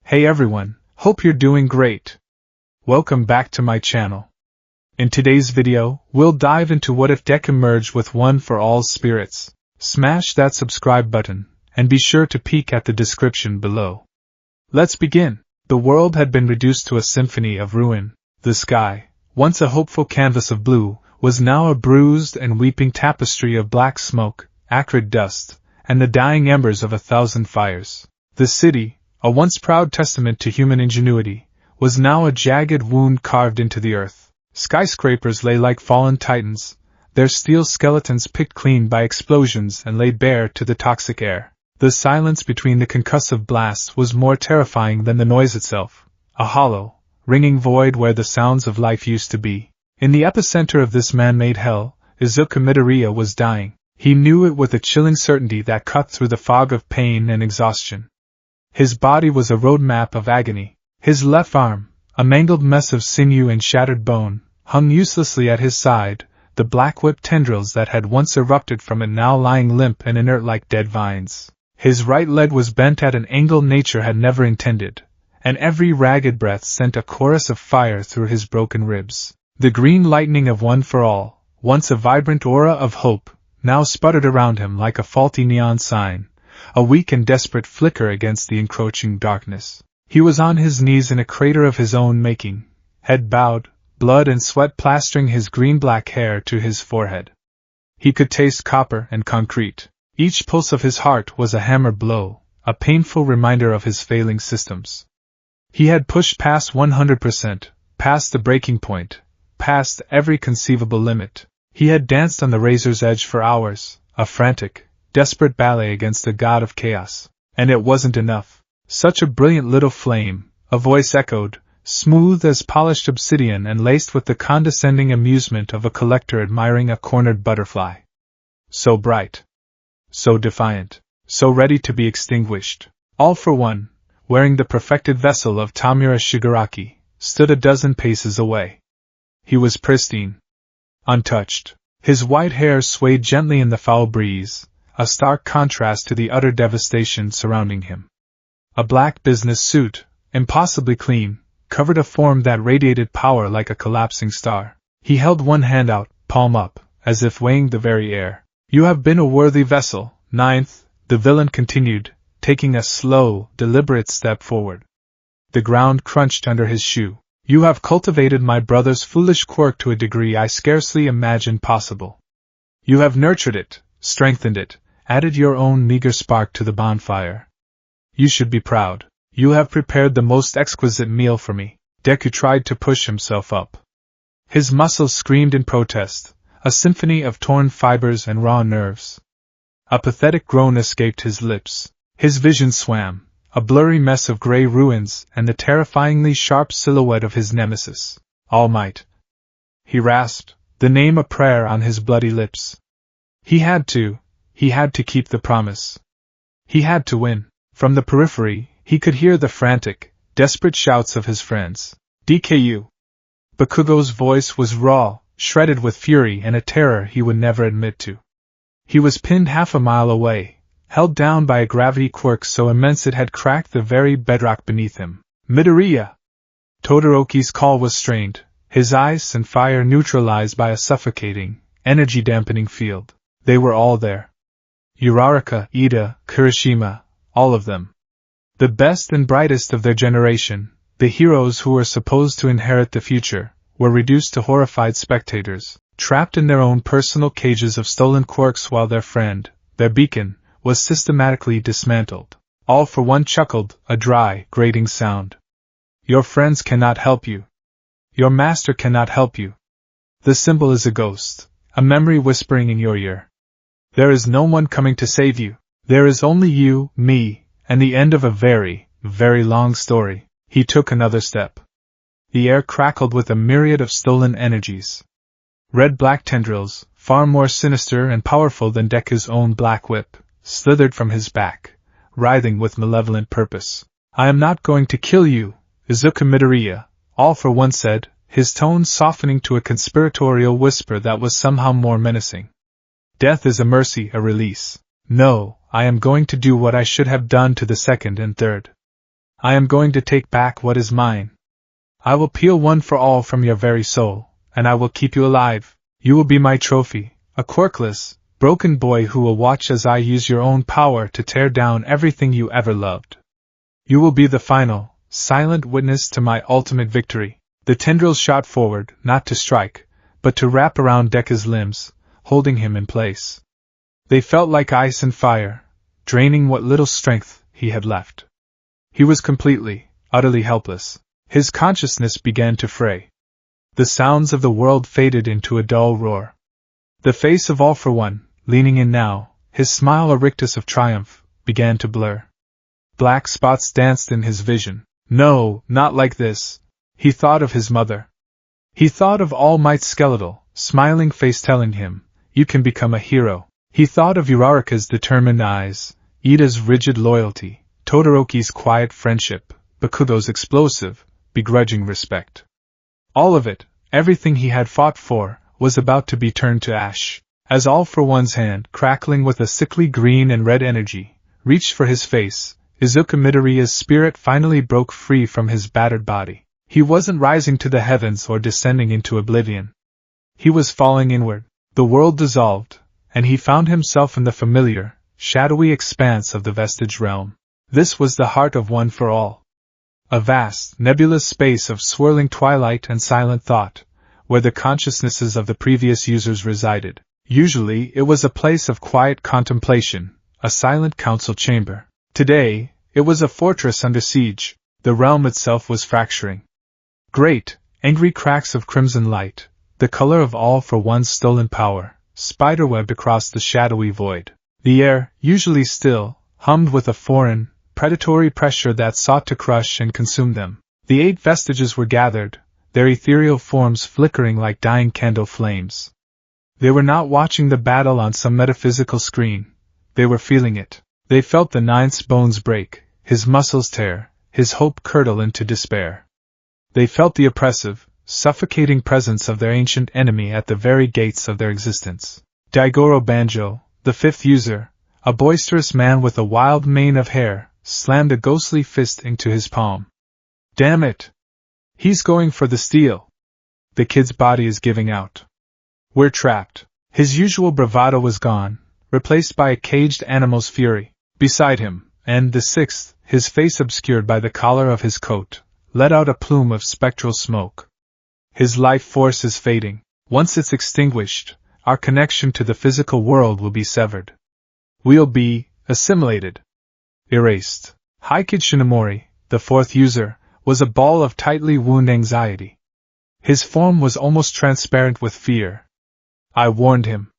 Hey everyone, hope you're doing great. Welcome back to my channel. In today's video, we'll dive into what if Deku merged with One for All spirits. Smash that subscribe button, and be sure to peek at the description below. Let's begin. The world had been reduced to a symphony of ruin. The sky, once a hopeful canvas of blue, was now a bruised and weeping tapestry of black smoke, acrid dust, and the dying embers of 1,000 fires. The city, a once proud testament to human ingenuity, was now a jagged wound carved into the earth. Skyscrapers lay like fallen titans, their steel skeletons picked clean by explosions and laid bare to the toxic air. The silence between the concussive blasts was more terrifying than the noise itself, a hollow, ringing void where the sounds of life used to be. In the epicenter of this man-made hell, Izuku Midoriya was dying. He knew it with a chilling certainty that cut through the fog of pain and exhaustion. His body was a road map of agony. His left arm, a mangled mess of sinew and shattered bone, hung uselessly at his side, the black whip tendrils that had once erupted from it now lying limp and inert like dead vines. His right leg was bent at an angle nature had never intended, and every ragged breath sent a chorus of fire through his broken ribs. The green lightning of One for All, once a vibrant aura of hope, now sputtered around him like a faulty neon sign, a weak and desperate flicker against the encroaching darkness. He was on his knees in a crater of his own making, head bowed, blood and sweat plastering his green-black hair to his forehead. He could taste copper and concrete. Each pulse of his heart was a hammer blow, a painful reminder of his failing systems. He had pushed past 100%, past the breaking point, past every conceivable limit. He had danced on the razor's edge for hours, a frantic, desperate ballet against the god of chaos. And it wasn't enough. Such a brilliant little flame, a voice echoed, smooth as polished obsidian and laced with the condescending amusement of a collector admiring a cornered butterfly. So bright. So defiant. So ready to be extinguished. All for One, wearing the perfected vessel of Tamura Shigaraki, stood a dozen paces away. He was pristine. Untouched. His white hair swayed gently in the foul breeze, a stark contrast to the utter devastation surrounding him. A black business suit, impossibly clean, covered a form that radiated power like a collapsing star. He held one hand out, palm up, as if weighing the very air. You have been a worthy vessel, Ninth, the villain continued, taking a slow, deliberate step forward. The ground crunched under his shoe. You have cultivated my brother's foolish quirk to a degree I scarcely imagined possible. You have nurtured it, strengthened it, added your own meager spark to the bonfire. You should be proud. You have prepared the most exquisite meal for me. Deku tried to push himself up. His muscles screamed in protest, a symphony of torn fibers and raw nerves. A pathetic groan escaped his lips. His vision swam, a blurry mess of gray ruins and the terrifyingly sharp silhouette of his nemesis, All Might. He rasped, the name a prayer on his bloody lips. He had to keep the promise. He had to win. From the periphery, he could hear the frantic, desperate shouts of his friends. DKU. Bakugo's voice was raw, shredded with fury and a terror he would never admit to. He was pinned half a mile away, held down by a gravity quirk so immense it had cracked the very bedrock beneath him. Midoriya! Todoroki's call was strained, his ice and fire neutralized by a suffocating, energy-dampening field. They were all there. Uraraka, Ida, Kirishima, all of them. The best and brightest of their generation, the heroes who were supposed to inherit the future, were reduced to horrified spectators, trapped in their own personal cages of stolen quirks while their friend, their beacon, was systematically dismantled. All for One chuckled, a dry, grating sound. Your friends cannot help you. Your master cannot help you. The symbol is a ghost, a memory whispering in your ear. There is no one coming to save you. There is only you, me, and the end of a very, very long story. He took another step. The air crackled with a myriad of stolen energies. Red-black tendrils, far more sinister and powerful than Deku's own black whip, slithered from his back, writhing with malevolent purpose. I am not going to kill you, Izuku Midoriya, All for One said, his tone softening to a conspiratorial whisper that was somehow more menacing. Death is a mercy, a release. No, I am going to do what I should have done to the second and third. I am going to take back what is mine. I will peel one for all from your very soul, and I will keep you alive. You will be my trophy, a quirkless, broken boy who will watch as I use your own power to tear down everything you ever loved. You will be the final, silent witness to my ultimate victory. The tendrils shot forward, not to strike, but to wrap around Deku's limbs, holding him in place. They felt like ice and fire, draining what little strength he had left. He was completely, utterly helpless. His consciousness began to fray. The sounds of the world faded into a dull roar. The face of All for One, leaning in now, his smile a rictus of triumph, began to blur. Black spots danced in his vision. No, not like this. He thought of his mother. He thought of All Might's skeletal, smiling face telling him, "You can become a hero." He thought of Uraraka's determined eyes, Ida's rigid loyalty, Todoroki's quiet friendship, Bakudo's explosive, begrudging respect. All of it, everything he had fought for, was about to be turned to ash. As All for One's hand, crackling with a sickly green and red energy, reached for his face, Izuku Midoriya's spirit finally broke free from his battered body. He wasn't rising to the heavens or descending into oblivion. He was falling inward. The world dissolved, and he found himself in the familiar, shadowy expanse of the Vestige realm. This was the heart of One for All. A vast, nebulous space of swirling twilight and silent thought, where the consciousnesses of the previous users resided. Usually, it was a place of quiet contemplation, a silent council chamber. Today, it was a fortress under siege. The realm itself was fracturing. Great, angry cracks of crimson light, the color of All for One's stolen power, spiderwebbed across the shadowy void. The air, usually still, hummed with a foreign, predatory pressure that sought to crush and consume them. The 8 vestiges were gathered, their ethereal forms flickering like dying candle flames. They were not watching the battle on some metaphysical screen. They were feeling it. They felt the Ninth's bones break, his muscles tear, his hope curdle into despair. They felt the oppressive, suffocating presence of their ancient enemy at the very gates of their existence. Daigoro Banjo, the 5th user, a boisterous man with a wild mane of hair, slammed a ghostly fist into his palm. Damn it! He's going for the steel. The kid's body is giving out. We're trapped. His usual bravado was gone, replaced by a caged animal's fury. Beside him, and the 6th, his face obscured by the collar of his coat, let out a plume of spectral smoke. His life force is fading. Once it's extinguished, our connection to the physical world will be severed. We'll be assimilated. Erased. Haikid Shinomori, the 4th user, was a ball of tightly wound anxiety. His form was almost transparent with fear. I warned him.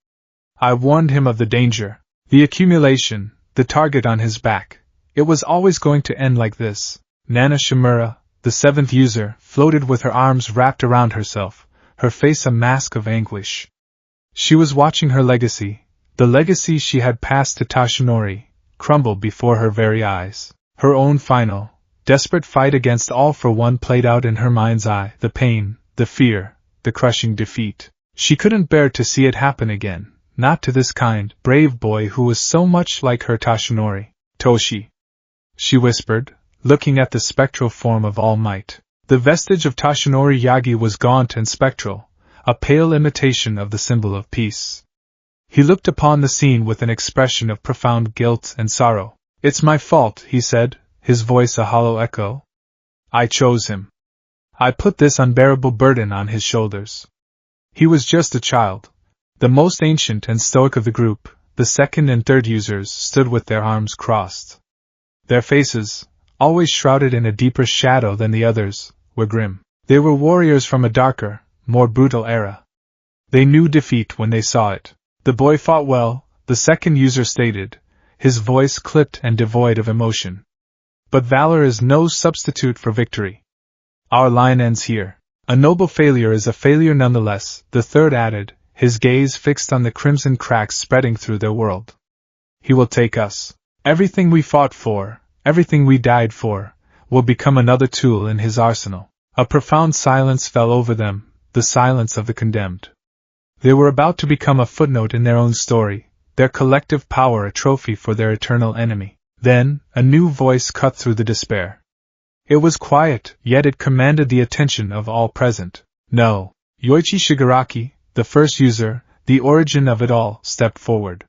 I warned him of the danger, the accumulation, the target on his back. It was always going to end like this. Nana Shimura, the 7th user, floated with her arms wrapped around herself, her face a mask of anguish. She was watching her legacy, the legacy she had passed to Tashinori, crumble before her very eyes. Her own final, desperate fight against All for One played out in her mind's eye, the pain, the fear, the crushing defeat. She couldn't bear to see it happen again, not to this kind, brave boy who was so much like her Tashinori. Toshi, she whispered, looking at the spectral form of All Might. The vestige of Tashinori Yagi was gaunt and spectral, a pale imitation of the symbol of peace. He looked upon the scene with an expression of profound guilt and sorrow. It's my fault, he said, his voice a hollow echo. I chose him. I put this unbearable burden on his shoulders. He was just a child. The most ancient and stoic of the group, the 2nd and 3rd users, stood with their arms crossed. Their faces, always shrouded in a deeper shadow than the others, were grim. They were warriors from a darker, more brutal era. They knew defeat when they saw it. The boy fought well, the 2nd user stated, his voice clipped and devoid of emotion. But valor is no substitute for victory. Our line ends here. A noble failure is a failure nonetheless, the 3rd added, his gaze fixed on the crimson cracks spreading through their world. He will take us. Everything we fought for, everything we died for, will become another tool in his arsenal. A profound silence fell over them, the silence of the condemned. They were about to become a footnote in their own story, their collective power a trophy for their eternal enemy. Then, a new voice cut through the despair. It was quiet, yet it commanded the attention of all present. No. Yoichi Shigaraki, the first user, the origin of it all, stepped forward.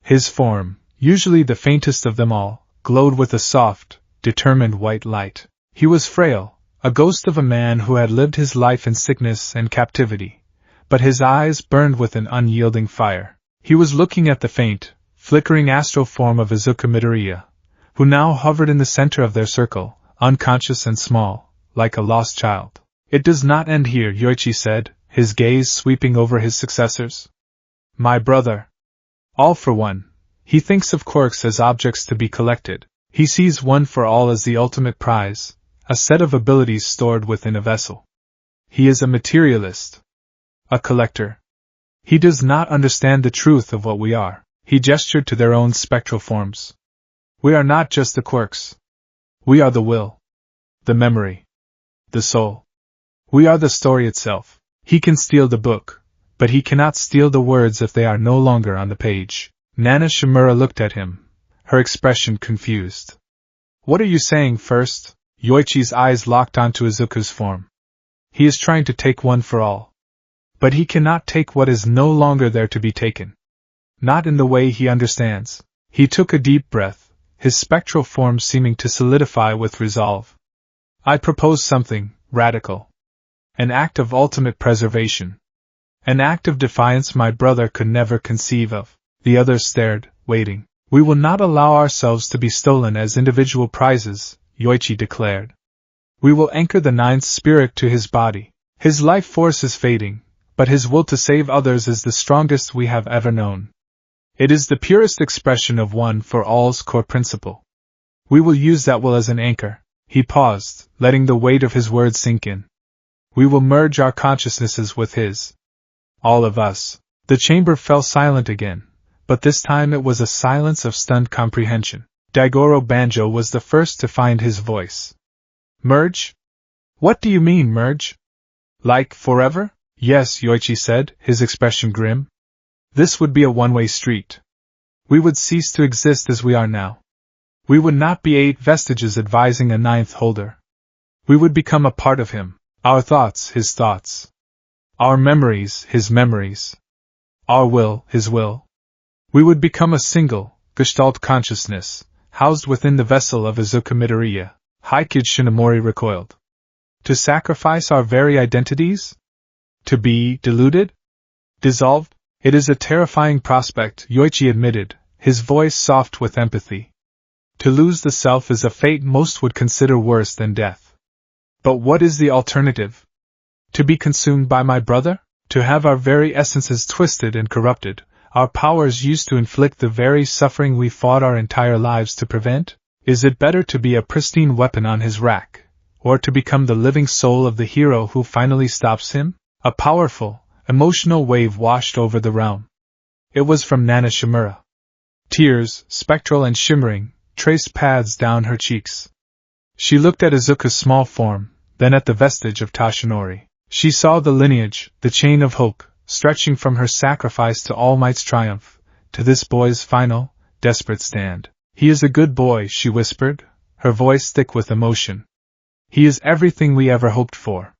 His form, usually the faintest of them all, glowed with a soft, determined white light. He was frail, a ghost of a man who had lived his life in sickness and captivity, but his eyes burned with an unyielding fire. He was looking at the faint, flickering astral form of Izuku Midoriya, who now hovered in the center of their circle, unconscious and small, like a lost child. It does not end here, Yoichi said, his gaze sweeping over his successors. My brother. All for one. He thinks of quirks as objects to be collected. He sees one for all as the ultimate prize, a set of abilities stored within a vessel. He is a materialist. A collector. He does not understand the truth of what we are. He gestured to their own spectral forms. We are not just the quirks. We are the will. The memory. The soul. We are the story itself. He can steal the book, but he cannot steal the words if they are no longer on the page. Nana Shimura looked at him, her expression confused. What are you saying first? Yoichi's eyes locked onto Izuku's form. He is trying to take one for all. But he cannot take what is no longer there to be taken. Not in the way he understands. He took a deep breath, his spectral form seeming to solidify with resolve. I propose something radical. An act of ultimate preservation. An act of defiance my brother could never conceive of. The others stared, waiting. We will not allow ourselves to be stolen as individual prizes, Yoichi declared. We will anchor the ninth spirit to his body. His life force is fading, but his will to save others is the strongest we have ever known. It is the purest expression of one for all's core principle. We will use that will as an anchor. He paused, letting the weight of his words sink in. We will merge our consciousnesses with his. All of us. The chamber fell silent again, but this time it was a silence of stunned comprehension. Daigoro Banjo was the first to find his voice. Merge? What do you mean, merge? Like forever? Yes, Yoichi said, his expression grim. This would be a one-way street. We would cease to exist as we are now. We would not be 8 vestiges advising a ninth holder. We would become a part of him. Our thoughts, his thoughts. Our memories, his memories. Our will, his will. We would become a single, gestalt consciousness, housed within the vessel of Izuku Midoriya. Haikid Shinomori recoiled. To sacrifice our very identities? To be diluted? Dissolved? It is a terrifying prospect, Yoichi admitted, his voice soft with empathy. To lose the self is a fate most would consider worse than death. But what is the alternative? To be consumed by my brother? To have our very essences twisted and corrupted, our powers used to inflict the very suffering we fought our entire lives to prevent? Is it better to be a pristine weapon on his rack, or to become the living soul of the hero who finally stops him? A powerful, emotional wave washed over the realm. It was from Nana Shimura. Tears, spectral and shimmering, traced paths down her cheeks. She looked at Izuku's small form, then at the vestige of Tashinori. She saw the lineage, the chain of hope, stretching from her sacrifice to All Might's triumph, to this boy's final, desperate stand. He is a good boy, she whispered, her voice thick with emotion. He is everything we ever hoped for.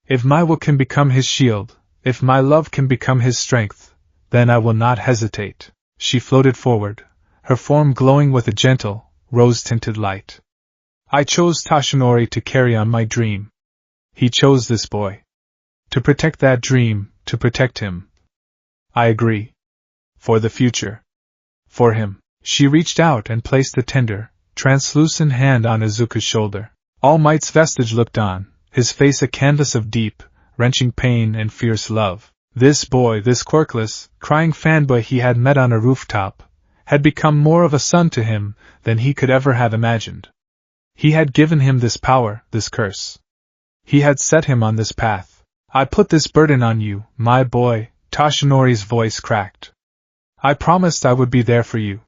If my will can become his shield, if my love can become his strength, then I will not hesitate. She floated forward, her form glowing with a gentle, rose-tinted light. I chose Tashinori to carry on my dream. He chose this boy. To protect that dream, to protect him. I agree. For the future. For him. She reached out and placed a tender, translucent hand on Izuku's shoulder. All Might's vestige looked on, his face a canvas of deep, wrenching pain and fierce love. This boy, this quirkless, crying fanboy he had met on a rooftop, had become more of a son to him than he could ever have imagined. He had given him this power, this curse. He had set him on this path. I put this burden on you, my boy, Tashinori's voice cracked. I promised I would be there for you.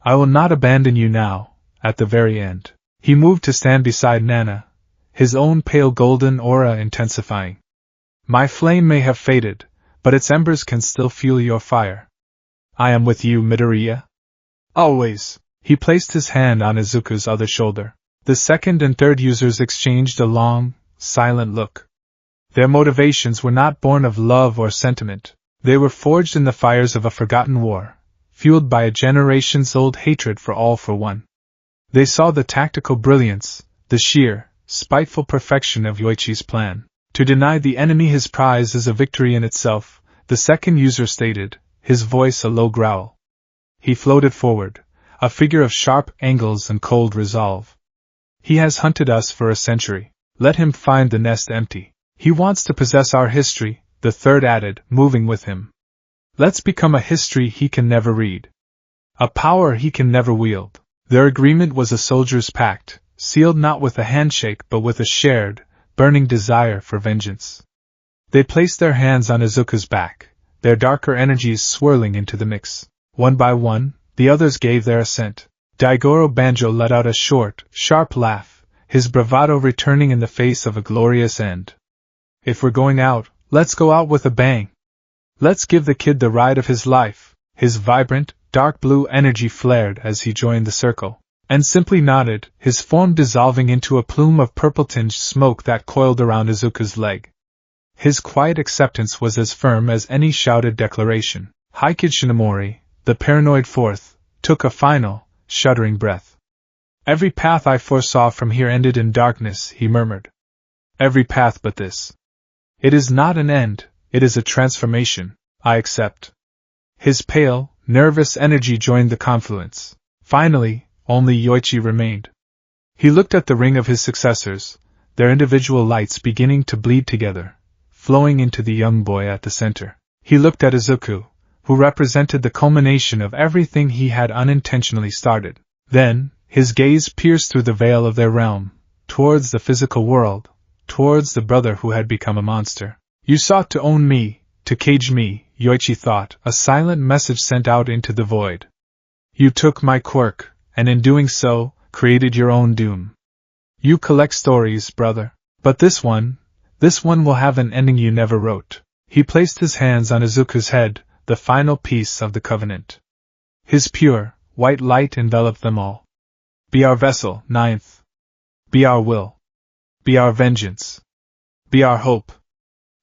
I will not abandon you now, at the very end. He moved to stand beside Nana, his own pale golden aura intensifying. My flame may have faded, but its embers can still fuel your fire. I am with you, Midoriya. Always. He placed his hand on Izuku's other shoulder. The second and third users exchanged a long, silent look. Their motivations were not born of love or sentiment. They were forged in the fires of a forgotten war, fueled by a generations-old hatred for All for One. They saw the tactical brilliance, the sheer, spiteful perfection of Yoichi's plan. To deny the enemy his prize is a victory in itself, the second user stated, his voice a low growl. He floated forward, a figure of sharp angles and cold resolve. He has hunted us for a century. Let him find the nest empty. He wants to possess our history, the third added, moving with him. Let's become a history he can never read. A power he can never wield. Their agreement was a soldier's pact, sealed not with a handshake but with a shared, burning desire for vengeance. They placed their hands on Izuku's back, their darker energies swirling into the mix. One by one, the others gave their assent. Daigoro Banjo let out a short, sharp laugh, his bravado returning in the face of a glorious end. If we're going out, let's go out with a bang. Let's give the kid the ride of his life. His vibrant, dark blue energy flared as he joined the circle, and simply nodded, his form dissolving into a plume of purple-tinged smoke that coiled around Izuku's leg. His quiet acceptance was as firm as any shouted declaration. Haikid Shinomori, the paranoid fourth, took a final, shuddering breath. Every path I foresaw from here ended in darkness, he murmured. Every path but this. It is not an end, it is a transformation, I accept. His pale, nervous energy joined the confluence. Finally, only Yoichi remained. He looked at the ring of his successors, their individual lights beginning to bleed together, flowing into the young boy at the center. He looked at Izuku, who represented the culmination of everything he had unintentionally started. Then, his gaze pierced through the veil of their realm, towards the physical world, towards the brother who had become a monster. You sought to own me, to cage me, Yoichi thought, a silent message sent out into the void. You took my quirk, and in doing so, created your own doom. You collect stories, brother. But this one will have an ending you never wrote. He placed his hands on Izuku's head, the final piece of the covenant. His pure, white light enveloped them all. Be our vessel, ninth. Be our will. Be our vengeance. Be our hope.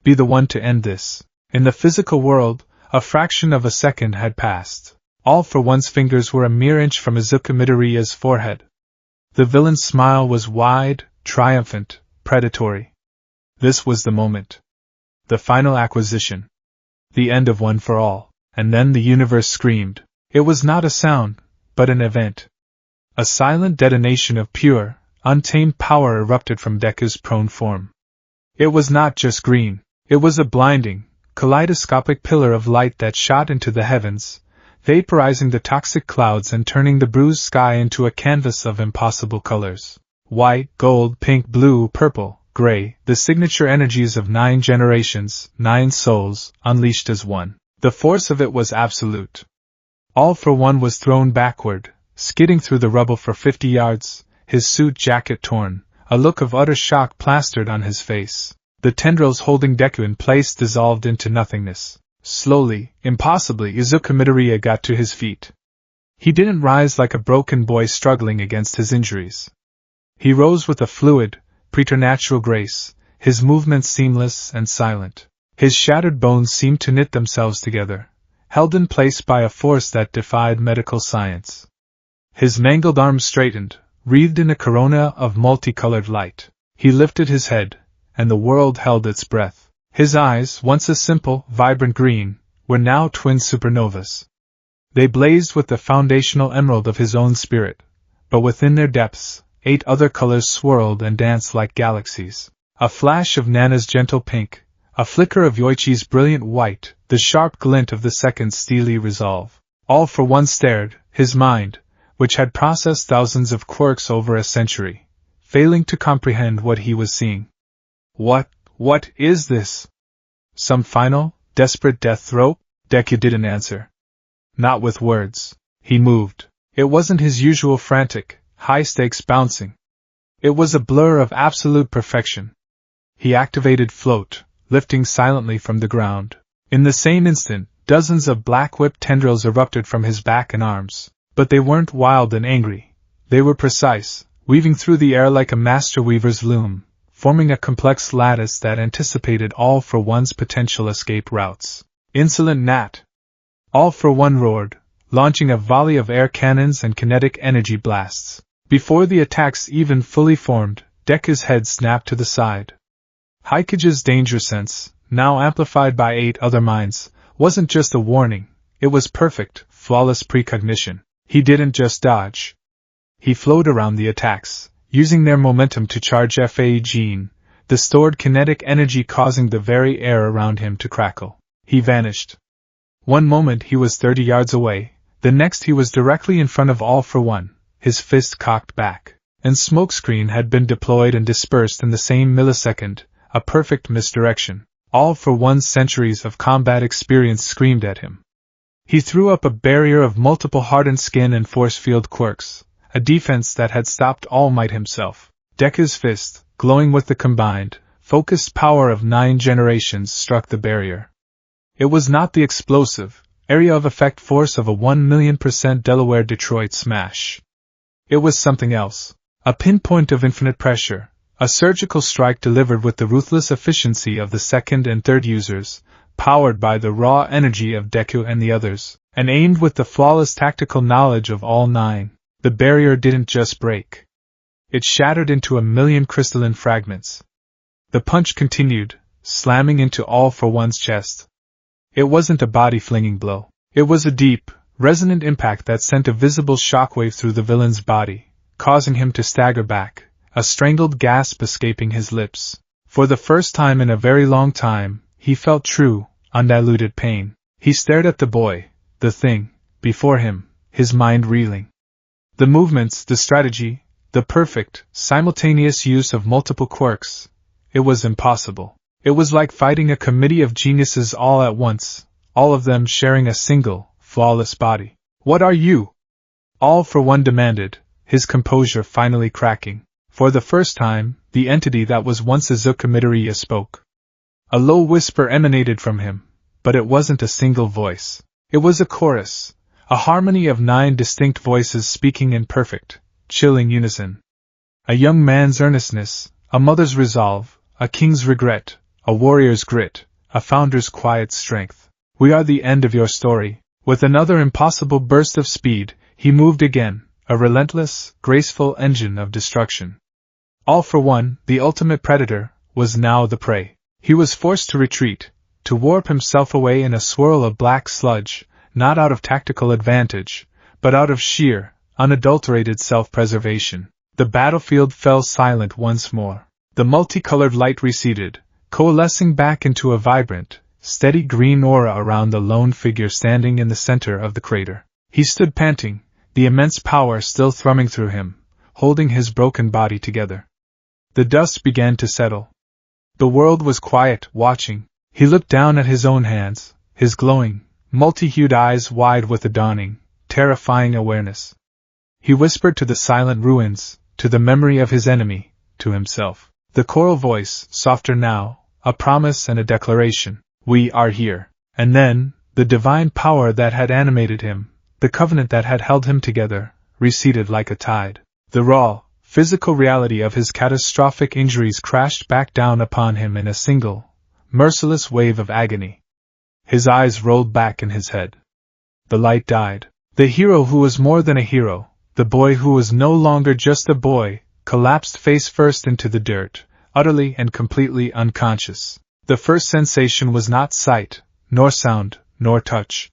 Be the one to end this. In the physical world, a fraction of a second had passed. All for One's fingers were a mere inch from Izuku Midoriya's forehead. The villain's smile was wide, triumphant, predatory. This was the moment. The final acquisition. The end of One for All. And then the universe screamed. It was not a sound, but an event. A silent detonation of pure, untamed power erupted from Deku's prone form. It was not just green. It was a blinding, kaleidoscopic pillar of light that shot into the heavens, vaporizing the toxic clouds and turning the bruised sky into a canvas of impossible colors. White, gold, pink, blue, purple, gray, the signature energies of 9 generations, 9 souls, unleashed as one. The force of it was absolute. All for One was thrown backward, skidding through the rubble for 50 yards, his suit jacket torn, a look of utter shock plastered on his face. The tendrils holding Deku in place dissolved into nothingness. Slowly, impossibly, Izuku Midoriya got to his feet. He didn't rise like a broken boy struggling against his injuries. He rose with a fluid, preternatural grace, his movements seamless and silent. His shattered bones seemed to knit themselves together, held in place by a force that defied medical science. His mangled arms straightened, wreathed in a corona of multicolored light. He lifted his head, and the world held its breath. His eyes, once a simple, vibrant green, were now twin supernovas. They blazed with the foundational emerald of his own spirit, but within their depths, 8 other colors swirled and danced like galaxies. A flash of Nana's gentle pink, a flicker of Yoichi's brilliant white, the sharp glint of the second's steely resolve. All for One stared, his mind, which had processed thousands of quirks over a century, failing to comprehend what he was seeing. What is this? Some final, desperate death throe? Deku didn't answer. Not with words. He moved. It wasn't his usual frantic, high-stakes bouncing. It was a blur of absolute perfection. He activated float, lifting silently from the ground. In the same instant, dozens of black-whipped tendrils erupted from his back and arms. But they weren't wild and angry. They were precise, weaving through the air like a master weaver's loom, forming a complex lattice that anticipated All for One's potential escape routes. Insolent gnat! All for One roared, launching a volley of air cannons and kinetic energy blasts. Before the attacks even fully formed, Deku's head snapped to the side. Haikage's danger sense, now amplified by 8 other minds, wasn't just a warning, it was perfect, flawless precognition. He didn't just dodge. He flowed around the attacks, using their momentum to charge Fa Gene, the stored kinetic energy causing the very air around him to crackle. He vanished. One moment he was 30 yards away, the next he was directly in front of All for One, his fist cocked back, and smokescreen had been deployed and dispersed in the same millisecond, a perfect misdirection. All for One's centuries of combat experience screamed at him. He threw up a barrier of multiple hardened skin and force field quirks, a defense that had stopped All Might himself. Deku's fist, glowing with the combined, focused power of 9 generations, struck the barrier. It was not the explosive, area of effect force of a 1,000,000% Delaware-Detroit smash. It was something else. A pinpoint of infinite pressure, a surgical strike delivered with the ruthless efficiency of the second and third users, powered by the raw energy of Deku and the others, and aimed with the flawless tactical knowledge of all 9. The barrier didn't just break. It shattered into 1,000,000 crystalline fragments. The punch continued, slamming into All for One's chest. It wasn't a body-flinging blow. It was a deep, resonant impact that sent a visible shockwave through the villain's body, causing him to stagger back, a strangled gasp escaping his lips. For the first time in a very long time, he felt true, undiluted pain. He stared at the boy, the thing, before him, his mind reeling. The movements, the strategy, the perfect, simultaneous use of multiple quirks. It was impossible. It was like fighting a committee of geniuses all at once, all of them sharing a single, flawless body. What are you? All for One demanded, his composure finally cracking. For the first time, the entity that was once Izuku Midoriya spoke. A low whisper emanated from him, but it wasn't a single voice. It was a chorus, a harmony of 9 distinct voices speaking in perfect, chilling unison. A young man's earnestness, a mother's resolve, a king's regret, a warrior's grit, a founder's quiet strength. We are the end of your story. With another impossible burst of speed, he moved again, a relentless, graceful engine of destruction. All for One, the ultimate predator, was now the prey. He was forced to retreat, to warp himself away in a swirl of black sludge, not out of tactical advantage, but out of sheer, unadulterated self-preservation. The battlefield fell silent once more. The multicolored light receded, coalescing back into a vibrant, steady green aura around the lone figure standing in the center of the crater. He stood panting, the immense power still thrumming through him, holding his broken body together. The dust began to settle. The world was quiet, watching. He looked down at his own hands, his glowing, multi-hued eyes wide with a dawning, terrifying awareness. He whispered to the silent ruins, to the memory of his enemy, to himself. The choral voice, softer now, a promise and a declaration. We are here. And then, the divine power that had animated him, the covenant that had held him together, receded like a tide. The raw, physical reality of his catastrophic injuries crashed back down upon him in a single, merciless wave of agony. His eyes rolled back in his head. The light died. The hero who was more than a hero, the boy who was no longer just a boy, collapsed face first into the dirt, utterly and completely unconscious. The first sensation was not sight, nor sound, nor touch.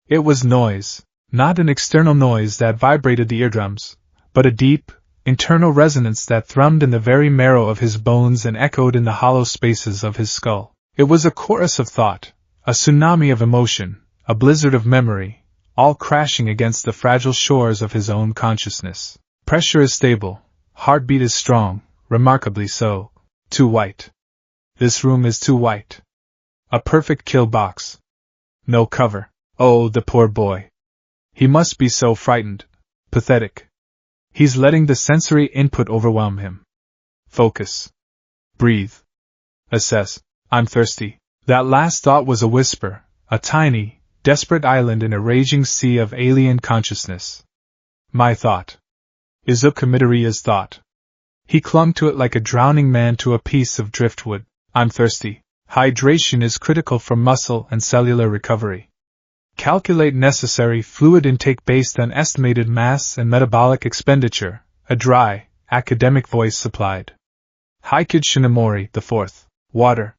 It was noise, not an external noise that vibrated the eardrums, but a deep, internal resonance that thrummed in the very marrow of his bones and echoed in the hollow spaces of his skull. It was a chorus of thought, a tsunami of emotion, a blizzard of memory, all crashing against the fragile shores of his own consciousness. Pressure is stable, heartbeat is strong, remarkably so. Too white. This room is too white. A perfect kill box. No cover. Oh, the poor boy. He must be so frightened. Pathetic. He's letting the sensory input overwhelm him. Focus. Breathe. Assess. I'm thirsty. That last thought was a whisper, a tiny, desperate island in a raging sea of alien consciousness. My thought. Izuku Midoriya's thought. He clung to it like a drowning man to a piece of driftwood. I'm thirsty. Hydration is critical for muscle and cellular recovery. Calculate necessary fluid intake based on estimated mass and metabolic expenditure, a dry, academic voice supplied. Haikid Shinomori IV. Water.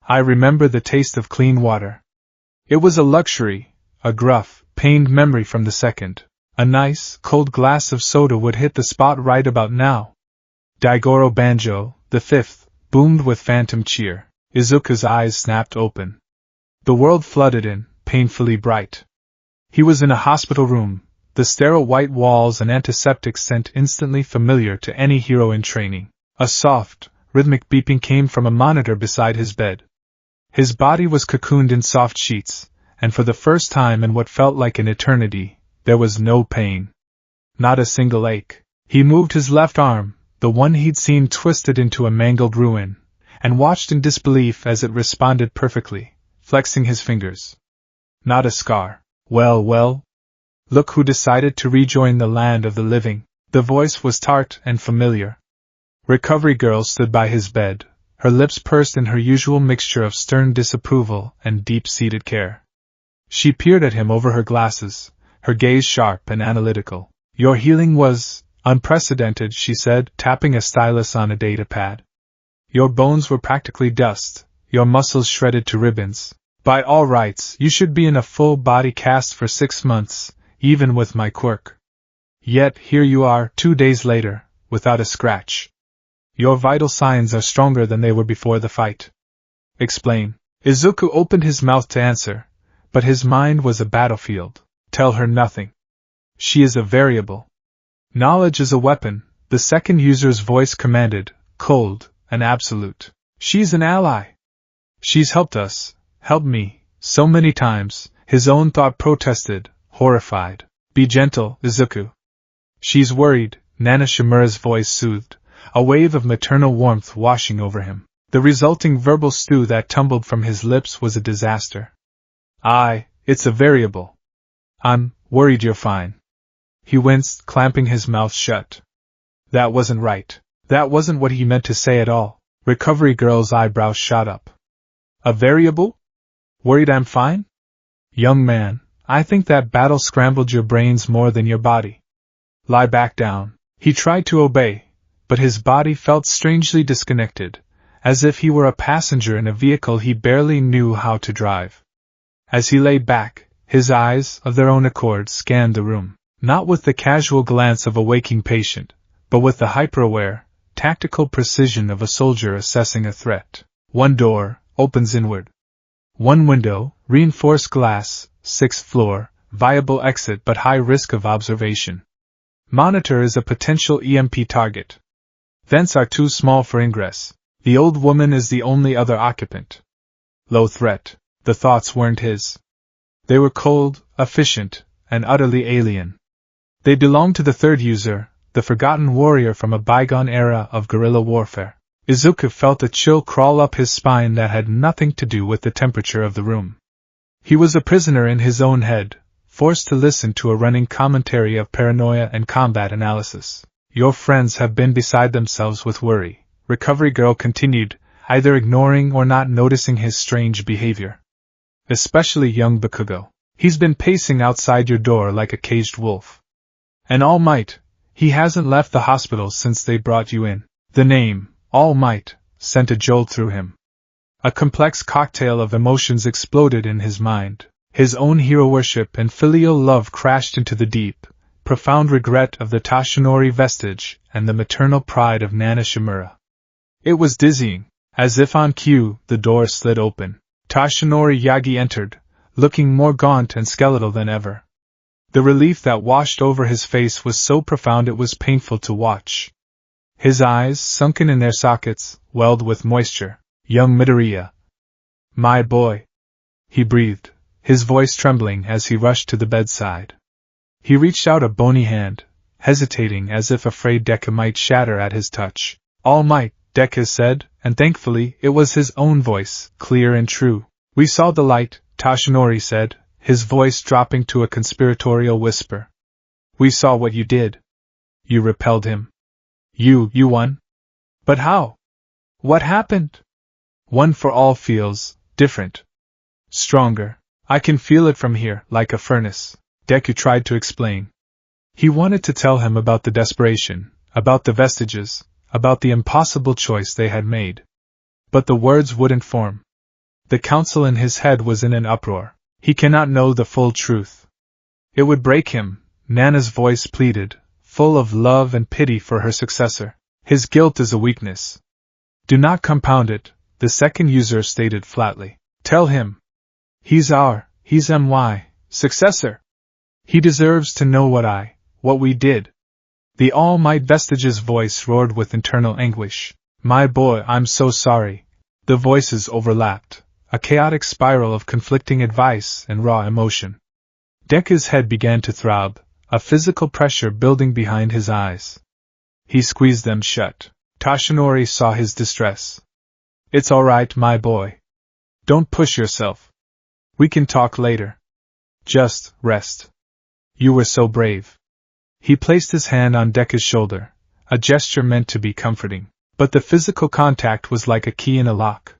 I remember the taste of clean water. It was a luxury, a gruff, pained memory from the second. A nice, cold glass of soda would hit the spot right about now. Daigoro Banjo, V, boomed with phantom cheer. Izuku's eyes snapped open. The world flooded in, painfully bright. He was in a hospital room, the sterile white walls and antiseptic scent instantly familiar to any hero in training. A soft, rhythmic beeping came from a monitor beside his bed. His body was cocooned in soft sheets, and for the first time in what felt like an eternity, there was no pain. Not a single ache. He moved his left arm, the one he'd seen twisted into a mangled ruin, and watched in disbelief as it responded perfectly, flexing his fingers. Not a scar. Well. Look who decided to rejoin the land of the living. The voice was tart and familiar. Recovery Girl stood by his bed, her lips pursed in her usual mixture of stern disapproval and deep-seated care. She peered at him over her glasses, her gaze sharp and analytical. Your healing was unprecedented, she said, tapping a stylus on a data pad. Your bones were practically dust, your muscles shredded to ribbons. By all rights, you should be in a full-body cast for 6 months, even with my quirk. Yet here you are, 2 days later, without a scratch. Your vital signs are stronger than they were before the fight. Explain. Izuku opened his mouth to answer, but his mind was a battlefield. Tell her nothing. She is a variable. Knowledge is a weapon, the second user's voice commanded, cold and absolute. She's an ally. She's helped us, helped me, so many times, his own thought protested, horrified. Be gentle, Izuku. She's worried, Nana Shimura's voice soothed, a wave of maternal warmth washing over him. The resulting verbal stew that tumbled from his lips was a disaster. It's a variable. I'm worried you're fine. He winced, clamping his mouth shut. That wasn't right. That wasn't what he meant to say at all. Recovery Girl's eyebrows shot up. A variable? Worried I'm fine? Young man, I think that battle scrambled your brains more than your body. Lie back down. He tried to obey, but his body felt strangely disconnected, as if he were a passenger in a vehicle he barely knew how to drive. As he lay back, his eyes, of their own accord, scanned the room, not with the casual glance of a waking patient, but with the hyper-aware, tactical precision of a soldier assessing a threat. One door opens inward. One window, reinforced glass, 6th floor, viable exit but high risk of observation. Monitor is a potential EMP target. Vents are too small for ingress. The old woman is the only other occupant. Low threat. The thoughts weren't his. They were cold, efficient, and utterly alien. They belonged to the third user, the forgotten warrior from a bygone era of guerrilla warfare. Izuku felt a chill crawl up his spine that had nothing to do with the temperature of the room. He was a prisoner in his own head, forced to listen to a running commentary of paranoia and combat analysis. Your friends have been beside themselves with worry, Recovery Girl continued, either ignoring or not noticing his strange behavior. Especially young Bakugo. He's been pacing outside your door like a caged wolf. And All Might, he hasn't left the hospital since they brought you in. The name, All Might, sent a jolt through him. A complex cocktail of emotions exploded in his mind. His own hero worship and filial love crashed into the deep, profound regret of the Tashinori vestige and the maternal pride of Nana Shimura. It was dizzying. As if on cue, the door slid open. Tashinori Yagi entered, looking more gaunt and skeletal than ever. The relief that washed over his face was so profound it was painful to watch. His eyes, sunken in their sockets, welled with moisture. Young Midoriya. My boy. He breathed, his voice trembling as he rushed to the bedside. He reached out a bony hand, hesitating as if afraid Deku might shatter at his touch. All Might, Deku said, and thankfully it was his own voice, clear and true. We saw the light, Tashinori said, his voice dropping to a conspiratorial whisper. We saw what you did. You repelled him. You won? But how? What happened? One for all feels different. Stronger. I can feel it from here, like a furnace, Deku tried to explain. He wanted to tell him about the desperation, about the vestiges, about the impossible choice they had made. But the words wouldn't form. The council in his head was in an uproar. He cannot know the full truth. It would break him, Nana's voice pleaded, full of love and pity for her successor. His guilt is a weakness. Do not compound it, the second user stated flatly. Tell him. He's my successor. He deserves to know what we did. The All Might Vestige's voice roared with internal anguish. My boy, I'm so sorry. The voices overlapped, a chaotic spiral of conflicting advice and raw emotion. Deku's head began to throb, a physical pressure building behind his eyes. He squeezed them shut. Toshinori saw his distress. It's all right, my boy. Don't push yourself. We can talk later. Just rest. You were so brave. He placed his hand on Deku's shoulder, a gesture meant to be comforting, but the physical contact was like a key in a lock.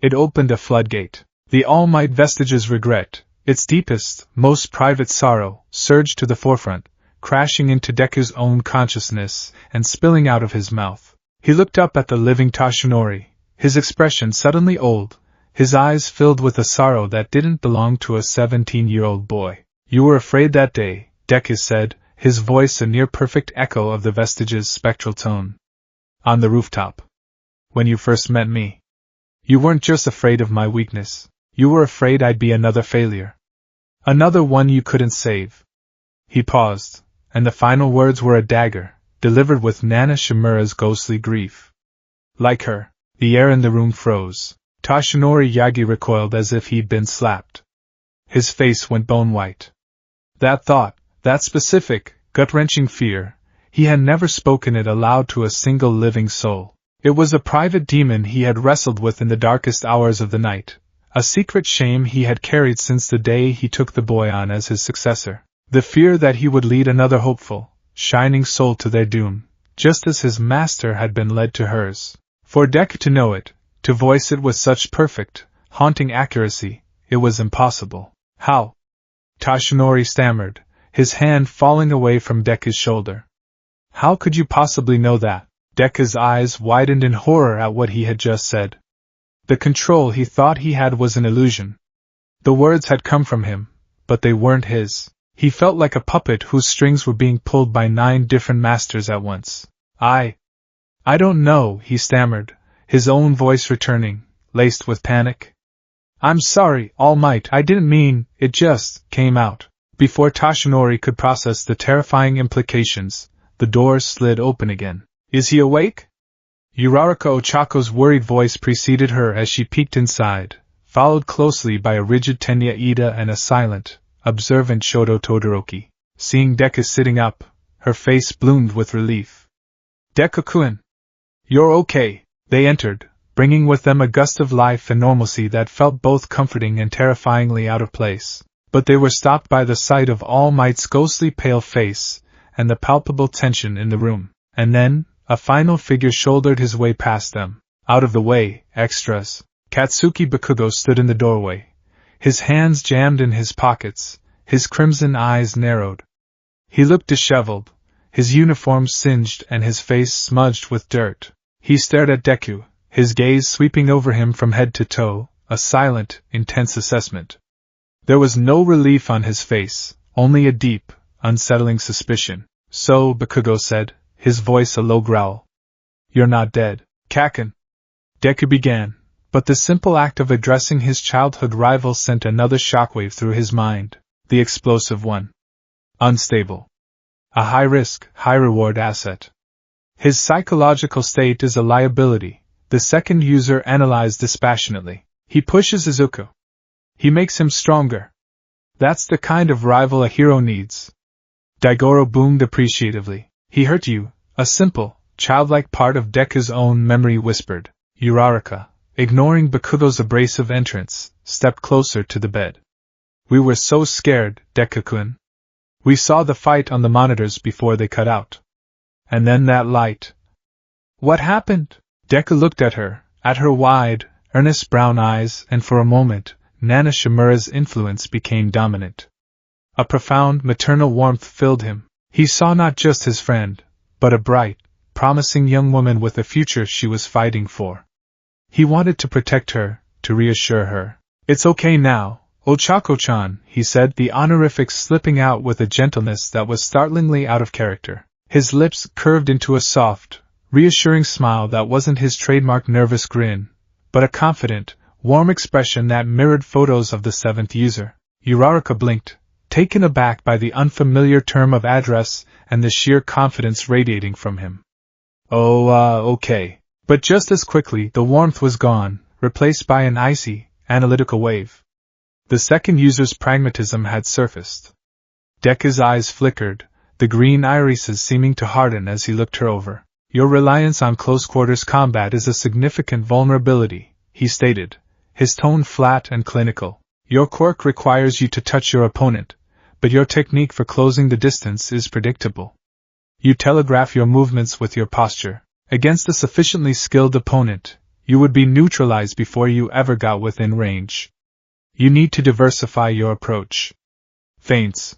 It opened a floodgate. The All Might Vestige's regret, its deepest, most private sorrow, surged to the forefront, crashing into Deku's own consciousness and spilling out of his mouth. He looked up at the living Toshinori, his expression suddenly old, his eyes filled with a sorrow that didn't belong to a 17-year-old boy. You were afraid that day, Deku said, his voice a near-perfect echo of the Vestige's spectral tone. On the rooftop. When you first met me. You weren't just afraid of my weakness, you were afraid I'd be another failure. Another one you couldn't save. He paused, and the final words were a dagger, delivered with Nana Shimura's ghostly grief. Like her, the air in the room froze. Toshinori Yagi recoiled as if he'd been slapped. His face went bone-white. That thought, that specific, gut-wrenching fear, he had never spoken it aloud to a single living soul. It was a private demon he had wrestled with in the darkest hours of the night, a secret shame he had carried since the day he took the boy on as his successor. The fear that he would lead another hopeful, shining soul to their doom, just as his master had been led to hers. For Deku to know it, to voice it with such perfect, haunting accuracy, it was impossible. How? Toshinori stammered, his hand falling away from Deku's shoulder. How could you possibly know that? Deku's eyes widened in horror at what he had just said. The control he thought he had was an illusion. The words had come from him, but they weren't his. He felt like a puppet whose strings were being pulled by 9 different masters at once. I don't know, he stammered, his own voice returning, laced with panic. I'm sorry, All Might, I didn't mean, it just came out. Before Toshinori could process the terrifying implications, the doors slid open again. Is he awake? Uraraka Ochako's worried voice preceded her as she peeked inside, followed closely by a rigid Tenya Ida and a silent, observant Shoto Todoroki. Seeing Deku sitting up, her face bloomed with relief. Deku-kun! You're okay. They entered, bringing with them a gust of life and normalcy that felt both comforting and terrifyingly out of place. But they were stopped by the sight of All Might's ghostly pale face, and the palpable tension in the room. And then, a final figure shouldered his way past them. Out of the way, extras. Katsuki Bakugo stood in the doorway, his hands jammed in his pockets, his crimson eyes narrowed. He looked disheveled, his uniform singed and his face smudged with dirt. He stared at Deku, his gaze sweeping over him from head to toe, a silent, intense assessment. There was no relief on his face, only a deep, unsettling suspicion. So, Bakugo said, his voice a low growl. You're not dead, Kaken. Deku began, but the simple act of addressing his childhood rival sent another shockwave through his mind, the explosive one. Unstable. A high-risk, high-reward asset. His psychological state is a liability, the second user analyzed dispassionately. He pushes Izuku. He makes him stronger. That's the kind of rival a hero needs. Daigoro boomed appreciatively. He hurt you, a simple, childlike part of Deku's own memory whispered. Uraraka, ignoring Bakugo's abrasive entrance, stepped closer to the bed. We were so scared, Deku-kun. We saw the fight on the monitors before they cut out. And then that light. What happened? Deku looked at her wide, earnest brown eyes, and for a moment, Nana Shimura's influence became dominant. A profound maternal warmth filled him. He saw not just his friend, but a bright, promising young woman with a future she was fighting for. He wanted to protect her, to reassure her. It's okay now, Ochako-chan, he said, the honorifics slipping out with a gentleness that was startlingly out of character. His lips curved into a soft, reassuring smile that wasn't his trademark nervous grin, but a confident, warm expression that mirrored photos of the seventh user. Uraraka blinked, taken aback by the unfamiliar term of address and the sheer confidence radiating from him. Okay. But just as quickly the warmth was gone, replaced by an icy, analytical wave. The second user's pragmatism had surfaced. Deku's eyes flickered, the green irises seeming to harden as he looked her over. Your reliance on close-quarters combat is a significant vulnerability, he stated, his tone flat and clinical. Your quirk requires you to touch your opponent, but your technique for closing the distance is predictable. You telegraph your movements with your posture. Against a sufficiently skilled opponent, you would be neutralized before you ever got within range. You need to diversify your approach. Feints.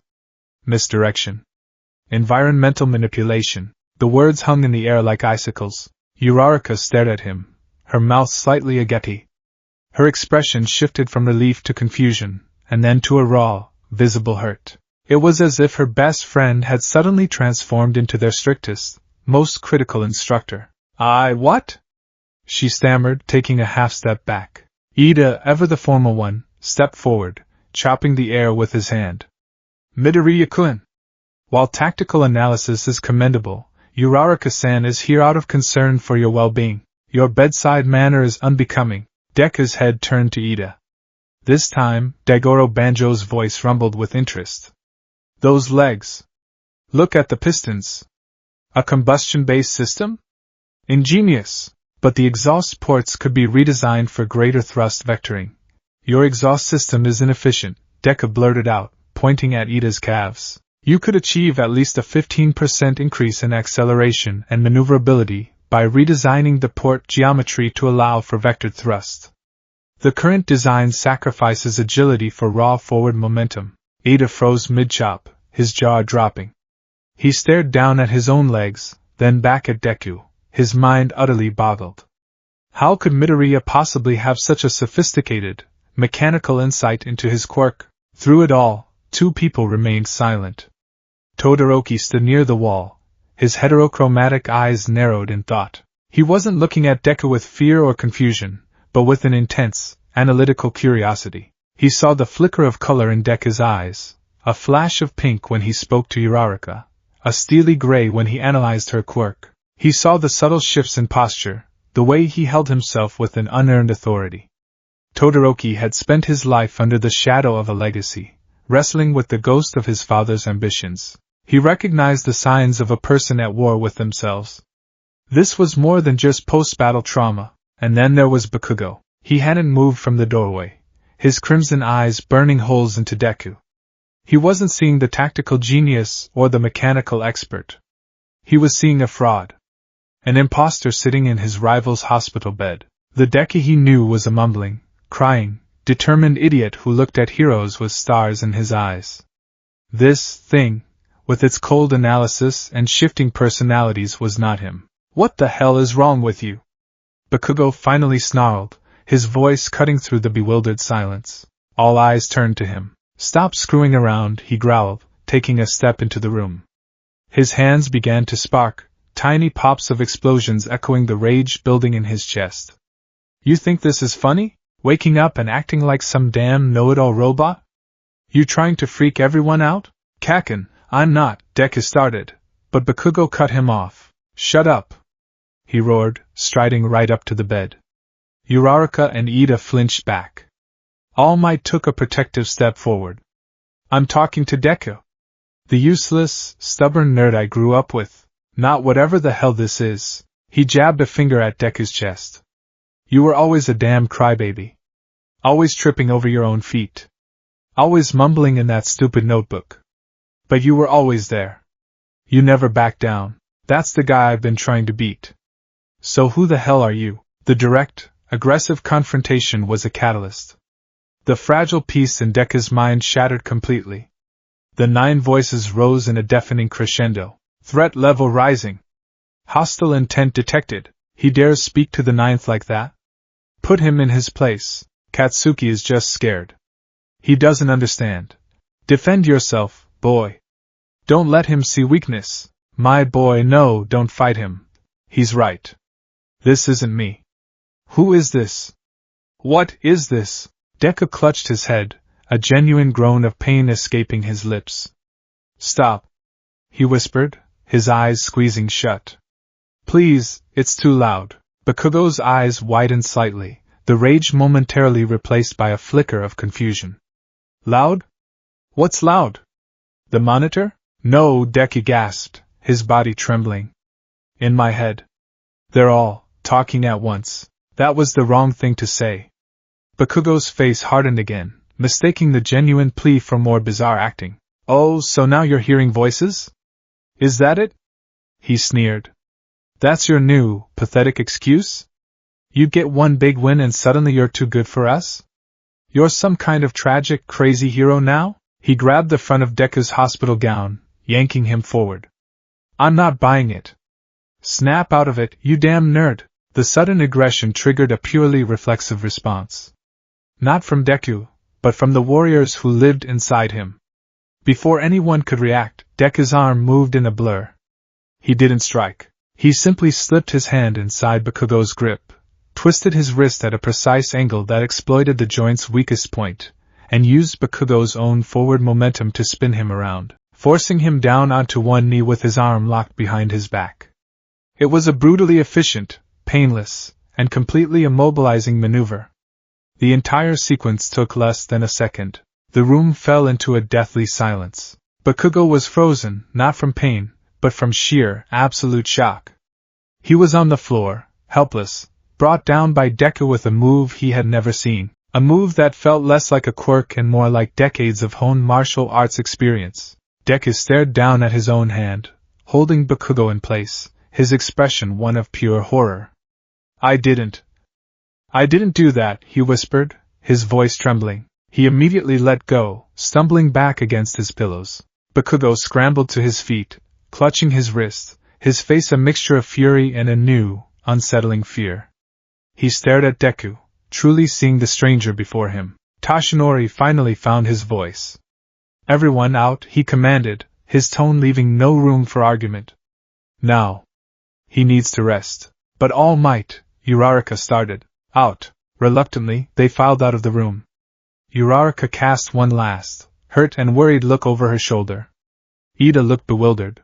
Misdirection. Environmental manipulation. The words hung in the air like icicles. Uraraka stared at him, her mouth slightly ageti. Her expression shifted from relief to confusion, and then to a raw, visible hurt. It was as if her best friend had suddenly transformed into their strictest, most critical instructor. What? She stammered, taking a half-step back. Ida, ever the formal one, stepped forward, chopping the air with his hand. Midoriya-kun. While tactical analysis is commendable, Uraraka-san is here out of concern for your well-being. Your bedside manner is unbecoming. Deku's head turned to Ida. This time, Dagoro Banjo's voice rumbled with interest. Those legs. Look at the pistons. A combustion-based system? Ingenious. But the exhaust ports could be redesigned for greater thrust vectoring. Your exhaust system is inefficient, Deku blurted out, pointing at Ida's calves. You could achieve at least a 15% increase in acceleration and maneuverability by redesigning the port geometry to allow for vectored thrust. The current design sacrifices agility for raw forward momentum. Ida froze mid-chop, his jaw dropping. He stared down at his own legs, then back at Deku, his mind utterly boggled. How could Midoriya possibly have such a sophisticated, mechanical insight into his quirk? Through it all, two people remained silent. Todoroki stood near the wall, his heterochromatic eyes narrowed in thought. He wasn't looking at Deku with fear or confusion, but with an intense, analytical curiosity. He saw the flicker of color in Deku's eyes, a flash of pink when he spoke to Uraraka, a steely gray when he analyzed her quirk. He saw the subtle shifts in posture, the way he held himself with an unearned authority. Todoroki had spent his life under the shadow of a legacy, wrestling with the ghost of his father's ambitions. He recognized the signs of a person at war with themselves. This was more than just post-battle trauma. And then there was Bakugo. He hadn't moved from the doorway, his crimson eyes burning holes into Deku. He wasn't seeing the tactical genius or the mechanical expert. He was seeing a fraud. An imposter sitting in his rival's hospital bed. The Deku he knew was a mumbling, crying, determined idiot who looked at heroes with stars in his eyes. This thing, with its cold analysis and shifting personalities, was not him. What the hell is wrong with you? Bakugo finally snarled, his voice cutting through the bewildered silence. All eyes turned to him. Stop screwing around, he growled, taking a step into the room. His hands began to spark, tiny pops of explosions echoing the rage building in his chest. You think this is funny? Waking up and acting like some damn know-it-all robot? You trying to freak everyone out? Kaken, I'm not, Deku started, but Bakugo cut him off. Shut up, he roared, striding right up to the bed. Uraraka and Ida flinched back. All Might took a protective step forward. I'm talking to Deku. The useless, stubborn nerd I grew up with. Not whatever the hell this is. He jabbed a finger at Deku's chest. You were always a damn crybaby. Always tripping over your own feet. Always mumbling in that stupid notebook. But you were always there. You never backed down. That's the guy I've been trying to beat. So who the hell are you? The direct, aggressive confrontation was a catalyst. The fragile peace in Deku's mind shattered completely. The 9 voices rose in a deafening crescendo, threat level rising. Hostile intent detected. He dares speak to the 9th like that? Put him in his place. Katsuki is just scared. He doesn't understand. Defend yourself, boy. Don't let him see weakness. My boy, no, don't fight him. He's right. This isn't me. Who is this? What is this? Deku clutched his head, a genuine groan of pain escaping his lips. Stop, he whispered, his eyes squeezing shut. Please, it's too loud. Bakugo's eyes widened slightly, the rage momentarily replaced by a flicker of confusion. Loud? What's loud? The monitor? No, Deku gasped, his body trembling. In my head. They're all talking at once. That was the wrong thing to say. Bakugo's face hardened again, mistaking the genuine plea for more bizarre acting. Oh, so now you're hearing voices? Is that it? He sneered. That's your new, pathetic excuse? You get one big win and suddenly you're too good for us? You're some kind of tragic, crazy hero now? He grabbed the front of Deku's hospital gown, yanking him forward. I'm not buying it. Snap out of it, you damn nerd. The sudden aggression triggered a purely reflexive response. Not from Deku, but from the warriors who lived inside him. Before anyone could react, Deku's arm moved in a blur. He didn't strike. He simply slipped his hand inside Bakugo's grip, twisted his wrist at a precise angle that exploited the joint's weakest point, and used Bakugo's own forward momentum to spin him around, forcing him down onto one knee with his arm locked behind his back. It was a brutally efficient, painless, and completely immobilizing maneuver. The entire sequence took less than a second. The room fell into a deathly silence. Bakugo was frozen, not from pain, but from sheer, absolute shock. He was on the floor, helpless, brought down by Deku with a move he had never seen, a move that felt less like a quirk and more like decades of honed martial arts experience. Deku stared down at his own hand, holding Bakugo in place, his expression one of pure horror. I didn't do that, he whispered, his voice trembling. He immediately let go, stumbling back against his pillows. Bakugo scrambled to his feet, clutching his wrist, his face a mixture of fury and a new, unsettling fear. He stared at Deku, truly seeing the stranger before him. Toshinori finally found his voice. Everyone out, he commanded, his tone leaving no room for argument. Now. He needs to rest. But All Might, Uraraka started. Out. Reluctantly, they filed out of the room. Uraraka cast one last, hurt and worried look over her shoulder. Ida looked bewildered.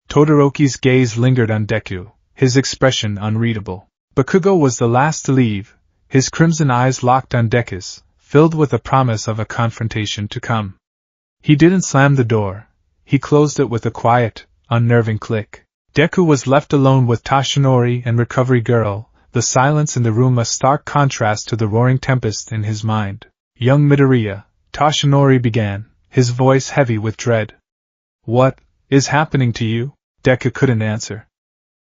Todoroki's gaze lingered on Deku, his expression unreadable. Bakugo was the last to leave, his crimson eyes locked on Deku's, filled with the promise of a confrontation to come. He didn't slam the door. He closed it with a quiet, unnerving click. Deku was left alone with Toshinori and Recovery Girl, the silence in the room a stark contrast to the roaring tempest in his mind. Young Midoriya, Toshinori began, his voice heavy with dread. What is happening to you? Deku couldn't answer.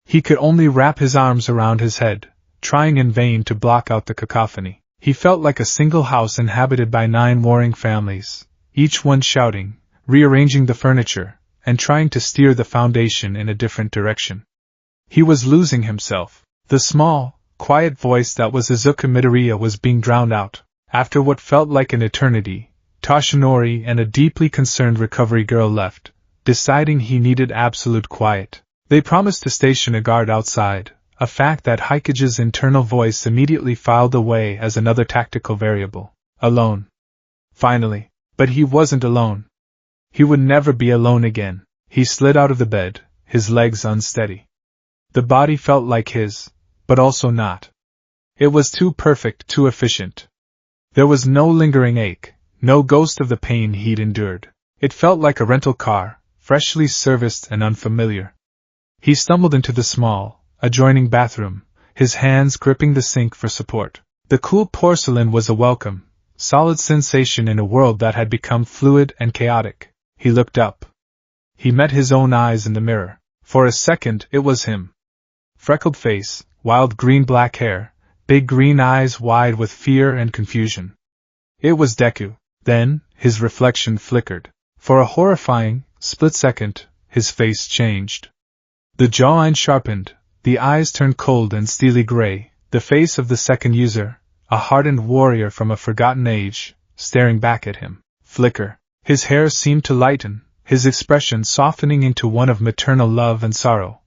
He could only wrap his arms around his head, trying in vain to block out the cacophony. He felt like a single house inhabited by 9 warring families, each one shouting, rearranging the furniture, and trying to steer the foundation in a different direction. He was losing himself. The small, quiet voice that was Izuku Midoriya was being drowned out. After what felt like an eternity, Toshinori and a deeply concerned Recovery Girl left, deciding he needed absolute quiet. They promised to station a guard outside, a fact that Hikage's internal voice immediately filed away as another tactical variable. Alone. Finally. But he wasn't alone. He would never be alone again. He slid out of the bed, his legs unsteady. The body felt like his, but also not. It was too perfect, too efficient. There was no lingering ache, no ghost of the pain he'd endured. It felt like a rental car, freshly serviced and unfamiliar. He stumbled into the small, adjoining bathroom, his hands gripping the sink for support. The cool porcelain was a welcome, solid sensation in a world that had become fluid and chaotic. He looked up. He met his own eyes in the mirror. For a second, it was him. Freckled face, wild green-black hair, big green eyes wide with fear and confusion. It was Deku. Then, his reflection flickered. For a horrifying, split second, his face changed. The jawline sharpened, the eyes turned cold and steely gray, the face of the second user, a hardened warrior from a forgotten age, staring back at him. Flicker. His hair seemed to lighten, his expression softening into one of maternal love and sorrow,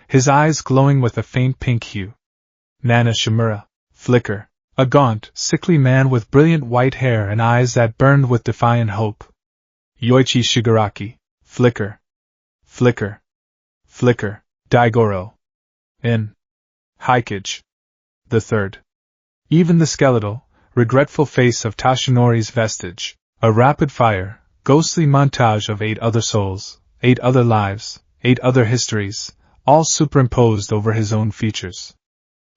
his eyes glowing with a faint pink hue. Nana Shimura. Flicker. A gaunt, sickly man with brilliant white hair and eyes that burned with defiant hope. Yoichi Shigaraki. Flicker. Flicker. Flicker. Daigoro. In. Hikage. The third. Even the skeletal, regretful face of Tashinori's vestige. A rapid-fire, ghostly montage of 8 other souls, 8 other lives, 8 other histories, all superimposed over his own features.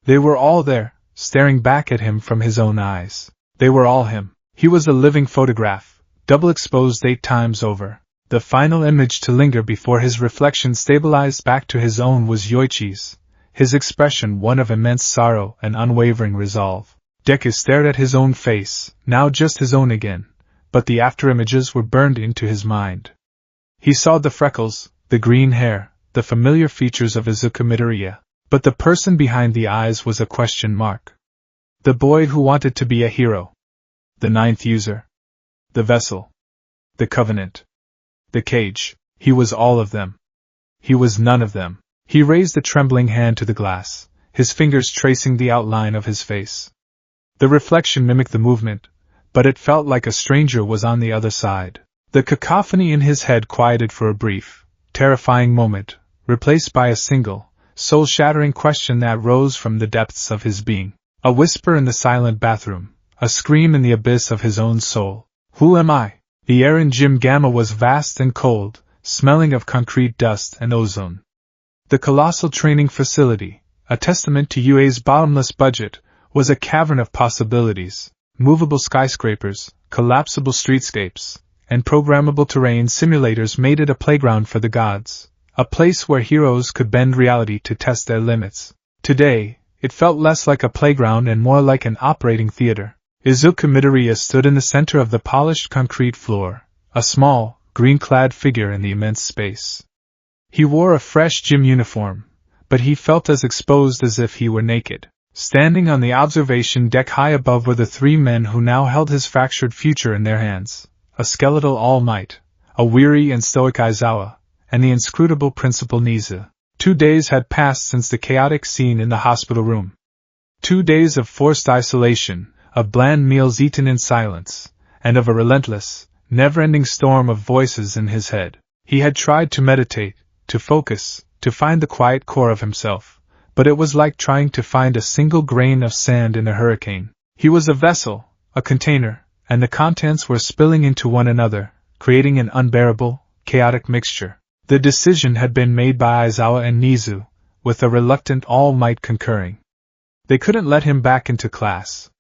They were all there, staring back at him from his own eyes. They were all him. He was a living photograph, double exposed 8 times over. The final image to linger before his reflection stabilized back to his own was Yoichi's, his expression one of immense sorrow and unwavering resolve. Deku stared at his own face, now just his own again, but the afterimages were burned into his mind. He saw the freckles, the green hair, the familiar features of Izuku Midoriya, but the person behind the eyes was a question mark. The boy who wanted to be a hero. The 9th user. The vessel. The covenant. The cage. He was all of them. He was none of them. He raised a trembling hand to the glass, his fingers tracing the outline of his face. The reflection mimicked the movement, but it felt like a stranger was on the other side. The cacophony in his head quieted for a brief, terrifying moment, replaced by a single, soul-shattering question that rose from the depths of his being. A whisper in the silent bathroom, a scream in the abyss of his own soul. Who am I? The air in Gym Gamma was vast and cold, smelling of concrete dust and ozone. The colossal training facility, a testament to UA's bottomless budget, was a cavern of possibilities. Movable skyscrapers, collapsible streetscapes, and programmable terrain simulators made it a playground for the gods, a place where heroes could bend reality to test their limits. Today, it felt less like a playground and more like an operating theater. Izuku Midoriya stood in the center of the polished concrete floor, a small, green-clad figure in the immense space. He wore a fresh gym uniform, but he felt as exposed as if he were naked. Standing on the observation deck high above were the 3 men who now held his fractured future in their hands, a skeletal All Might, a weary and stoic Aizawa, and the inscrutable Principal Nizu. 2 days had passed since the chaotic scene in the hospital room. 2 days of forced isolation, of bland meals eaten in silence, and of a relentless, never-ending storm of voices in his head. He had tried to meditate, to focus, to find the quiet core of himself, but it was like trying to find a single grain of sand in a hurricane. He was a vessel, a container, and the contents were spilling into one another, creating an unbearable, chaotic mixture. The decision had been made by Aizawa and Nizu, with a reluctant All Might concurring. They couldn't let him back into class.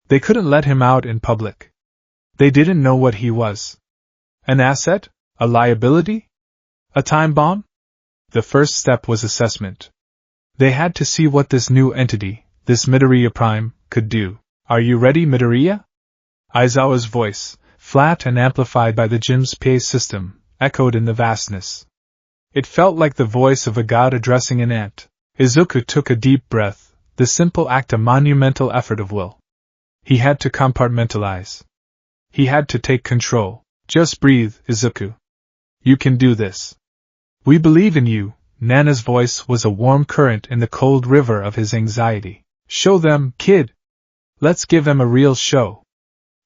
They couldn't let him out in public. They didn't know what he was. An asset? A liability? A time bomb? The first step was assessment. They had to see what this new entity, this Midoriya Prime, could do. Are you ready, Midoriya? Aizawa's voice, flat and amplified by the gym's PA system, echoed in the vastness. It felt like the voice of a god addressing an ant. Izuku took a deep breath, the simple act a monumental effort of will. He had to compartmentalize. He had to take control. Just breathe, Izuku. You can do this. We believe in you. Nana's voice was a warm current in the cold river of his anxiety. Show them, kid. Let's give them a real show.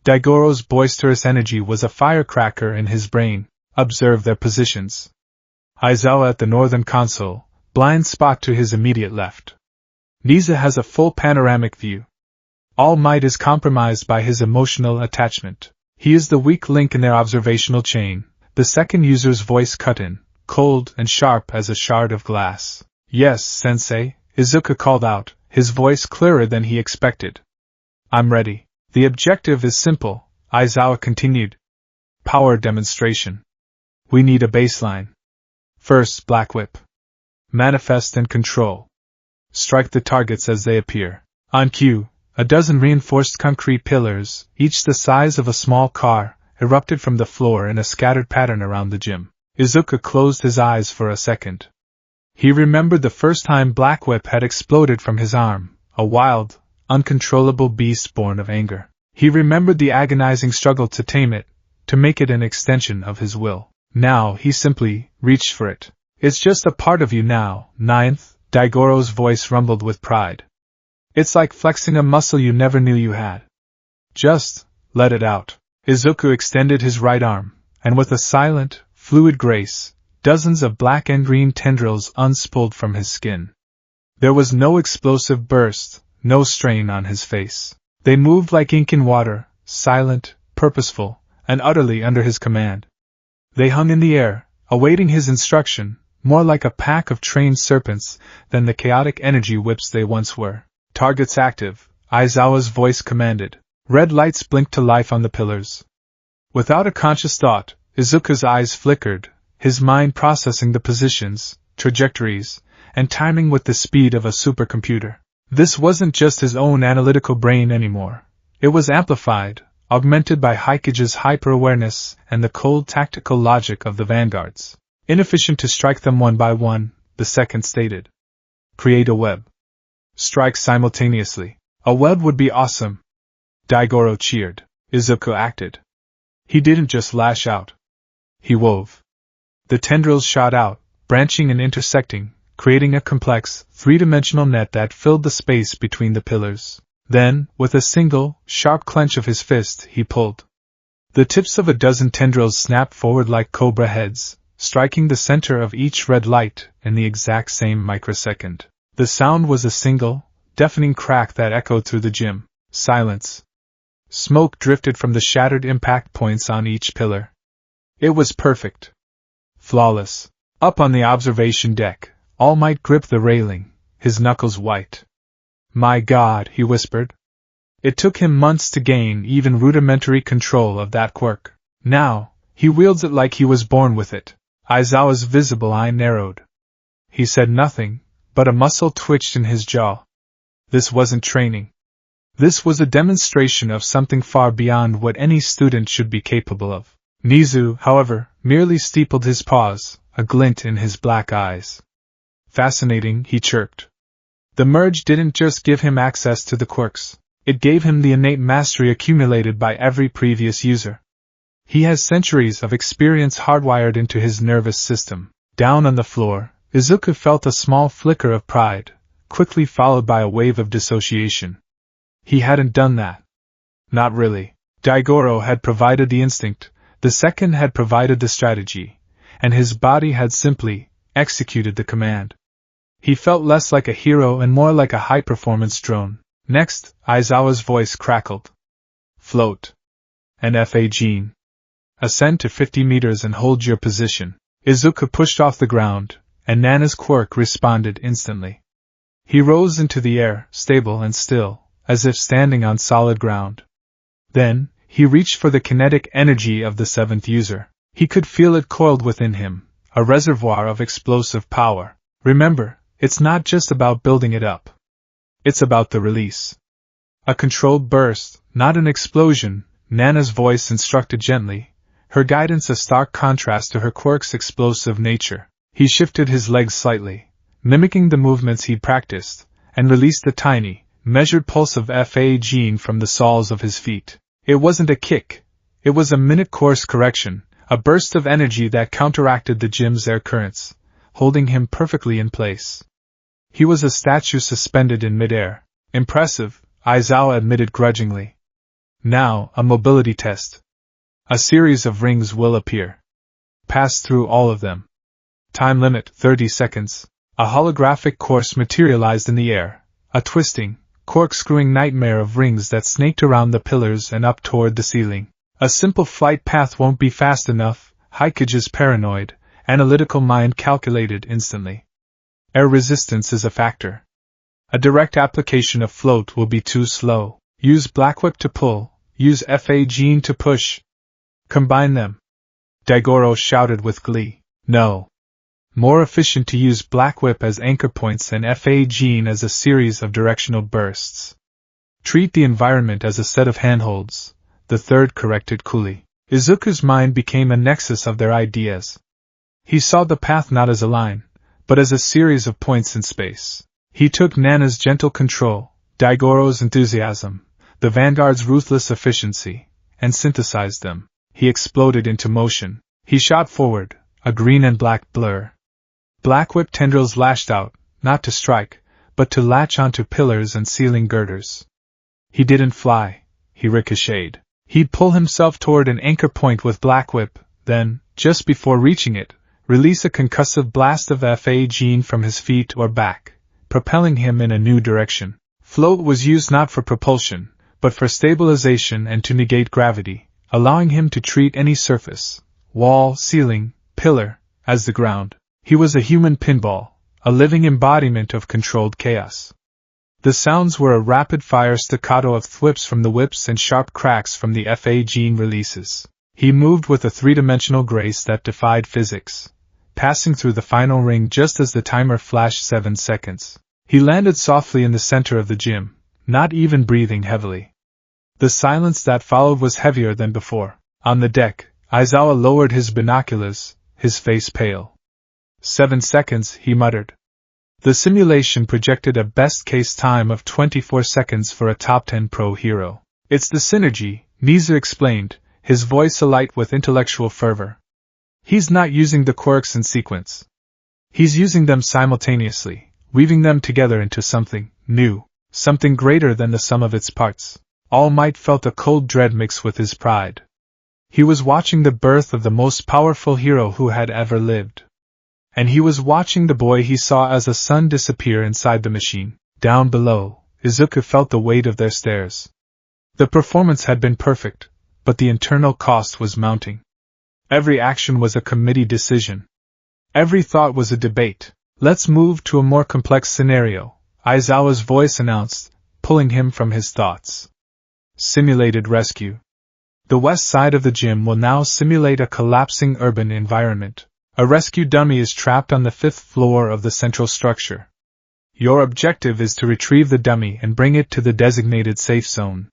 Daigoro's boisterous energy was a firecracker in his brain. Observe their positions. Aizawa at the northern console, blind spot to his immediate left. Nizu has a full panoramic view. All Might is compromised by his emotional attachment. He is the weak link in their observational chain. The second user's voice cut in, cold and sharp as a shard of glass. Yes, Sensei, Izuku called out, his voice clearer than he expected. I'm ready. The objective is simple, Aizawa continued. Power demonstration. We need a baseline. First, Black Whip. Manifest and control. Strike the targets as they appear. On cue, a dozen reinforced concrete pillars, each the size of a small car, erupted from the floor in a scattered pattern around the gym. Izuku closed his eyes for a second. He remembered the first time Black Whip had exploded from his arm, a wild, uncontrollable beast born of anger. He remembered the agonizing struggle to tame it, to make it an extension of his will. Now he simply reached for it. It's just a part of you now, Ninth, Daigoro's voice rumbled with pride. It's like flexing a muscle you never knew you had. Just let it out. Izuku extended his right arm, and with a silent, fluid grace, dozens of black and green tendrils unspooled from his skin. There was no explosive burst, no strain on his face. They moved like ink in water, silent, purposeful, and utterly under his command. They hung in the air, awaiting his instruction, more like a pack of trained serpents than the chaotic energy whips they once were. Targets active, Aizawa's voice commanded. Red lights blinked to life on the pillars. Without a conscious thought, Izuku's eyes flickered, his mind processing the positions, trajectories, and timing with the speed of a supercomputer. This wasn't just his own analytical brain anymore. It was amplified, augmented by Haikuge's hyper-awareness and the cold tactical logic of the vanguards. Inefficient to strike them one by one, the second stated. Create a web. Strike simultaneously. A web would be awesome. Daigoro cheered. Izuku acted. He didn't just lash out. He wove. The tendrils shot out, branching and intersecting, creating a complex, three-dimensional net that filled the space between the pillars. Then, with a single, sharp clench of his fist, he pulled. The tips of a dozen tendrils snapped forward like cobra heads, striking the center of each red light in the exact same microsecond. The sound was a single, deafening crack that echoed through the gym. Silence. Smoke drifted from the shattered impact points on each pillar. It was perfect. Flawless. Up on the observation deck, All Might gripped the railing, his knuckles white. My God, he whispered. It took him months to gain even rudimentary control of that quirk. Now, he wields it like he was born with it. Aizawa's visible eye narrowed. He said nothing, but a muscle twitched in his jaw. This wasn't training. This was a demonstration of something far beyond what any student should be capable of. Nizu, however, merely steepled his paws, a glint in his black eyes. Fascinating, he chirped. The merge didn't just give him access to the quirks, it gave him the innate mastery accumulated by every previous user. He has centuries of experience hardwired into his nervous system. Down on the floor, Izuku felt a small flicker of pride, quickly followed by a wave of dissociation. He hadn't done that. Not really. Daigoro had provided the instinct, the second had provided the strategy, and his body had simply executed the command. He felt less like a hero and more like a high-performance drone. Next, Aizawa's voice crackled. Float. An FA gene. Ascend to 50 meters and hold your position. Izuku pushed off the ground, and Nana's quirk responded instantly. He rose into the air, stable and still, as if standing on solid ground. Then, he reached for the kinetic energy of the seventh user. He could feel it coiled within him, a reservoir of explosive power. Remember, it's not just about building it up. It's about the release. A controlled burst, not an explosion, Nana's voice instructed gently, her guidance a stark contrast to her quirk's explosive nature. He shifted his legs slightly, mimicking the movements he'd practiced, and released the tiny, measured pulse of FA gene from the soles of his feet. It wasn't a kick. It was a minute course correction, a burst of energy that counteracted the gym's air currents, holding him perfectly in place. He was a statue suspended in midair. Impressive, Aizawa admitted grudgingly. Now, a mobility test. A series of rings will appear. Pass through all of them. Time limit, 30 seconds. A holographic course materialized in the air, a twisting, corkscrewing nightmare of rings that snaked around the pillars and up toward the ceiling. A simple flight path won't be fast enough, Haikuge's paranoid, analytical mind calculated instantly. Air resistance is a factor. A direct application of float will be too slow. Use Black Whip to pull, use FA gene to push. Combine them. Daigoro shouted with glee. No. More efficient to use Black Whip as anchor points and FA Gene as a series of directional bursts. Treat the environment as a set of handholds, the third corrected coolly. Izuku's mind became a nexus of their ideas. He saw the path not as a line, but as a series of points in space. He took Nana's gentle control, Daigoro's enthusiasm, the Vanguard's ruthless efficiency, and synthesized them. He exploded into motion. He shot forward, a green and black blur. Black Whip tendrils lashed out, not to strike, but to latch onto pillars and ceiling girders. He didn't fly, he ricocheted. He'd pull himself toward an anchor point with Black Whip, then, just before reaching it, release a concussive blast of FA Gene from his feet or back, propelling him in a new direction. Float was used not for propulsion, but for stabilization and to negate gravity, allowing him to treat any surface, wall, ceiling, pillar, as the ground. He was a human pinball, a living embodiment of controlled chaos. The sounds were a rapid-fire staccato of thwips from the whips and sharp cracks from the FA Gene releases. He moved with a three-dimensional grace that defied physics, passing through the final ring just as the timer flashed 7 seconds. He landed softly in the center of the gym, not even breathing heavily. The silence that followed was heavier than before. On the deck, Aizawa lowered his binoculars, his face pale. 7 seconds, he muttered. The simulation projected a best-case time of 24 seconds for a top 10 pro hero. It's the synergy, Nizu explained, his voice alight with intellectual fervor. He's not using the quirks in sequence. He's using them simultaneously, weaving them together into something new, something greater than the sum of its parts. All Might felt a cold dread mix with his pride. He was watching the birth of the most powerful hero who had ever lived. And he was watching the boy he saw as the sun disappear inside the machine. Down below, Izuku felt the weight of their stares. The performance had been perfect, but the internal cost was mounting. Every action was a committee decision. Every thought was a debate. Let's move to a more complex scenario, Aizawa's voice announced, pulling him from his thoughts. Simulated rescue. The west side of the gym will now simulate a collapsing urban environment. A rescue dummy is trapped on the 5th floor of the central structure. Your objective is to retrieve the dummy and bring it to the designated safe zone.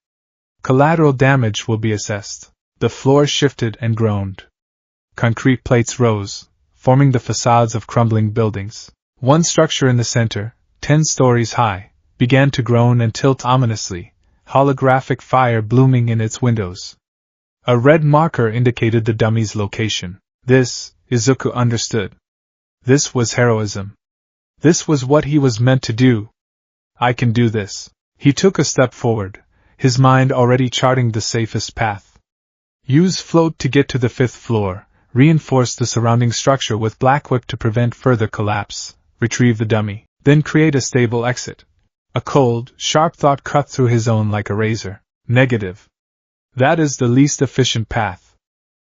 Collateral damage will be assessed. The floor shifted and groaned. Concrete plates rose, forming the facades of crumbling buildings. One structure in the center, 10 stories high, began to groan and tilt ominously, holographic fire blooming in its windows. A red marker indicated the dummy's location. This, Izuku understood. This was heroism. This was what he was meant to do. I can do this. He took a step forward, his mind already charting the safest path. Use float to get to the 5th floor, reinforce the surrounding structure with Black Whip to prevent further collapse, retrieve the dummy, then create a stable exit. A cold, sharp thought cut through his own like a razor. Negative. That is the least efficient path.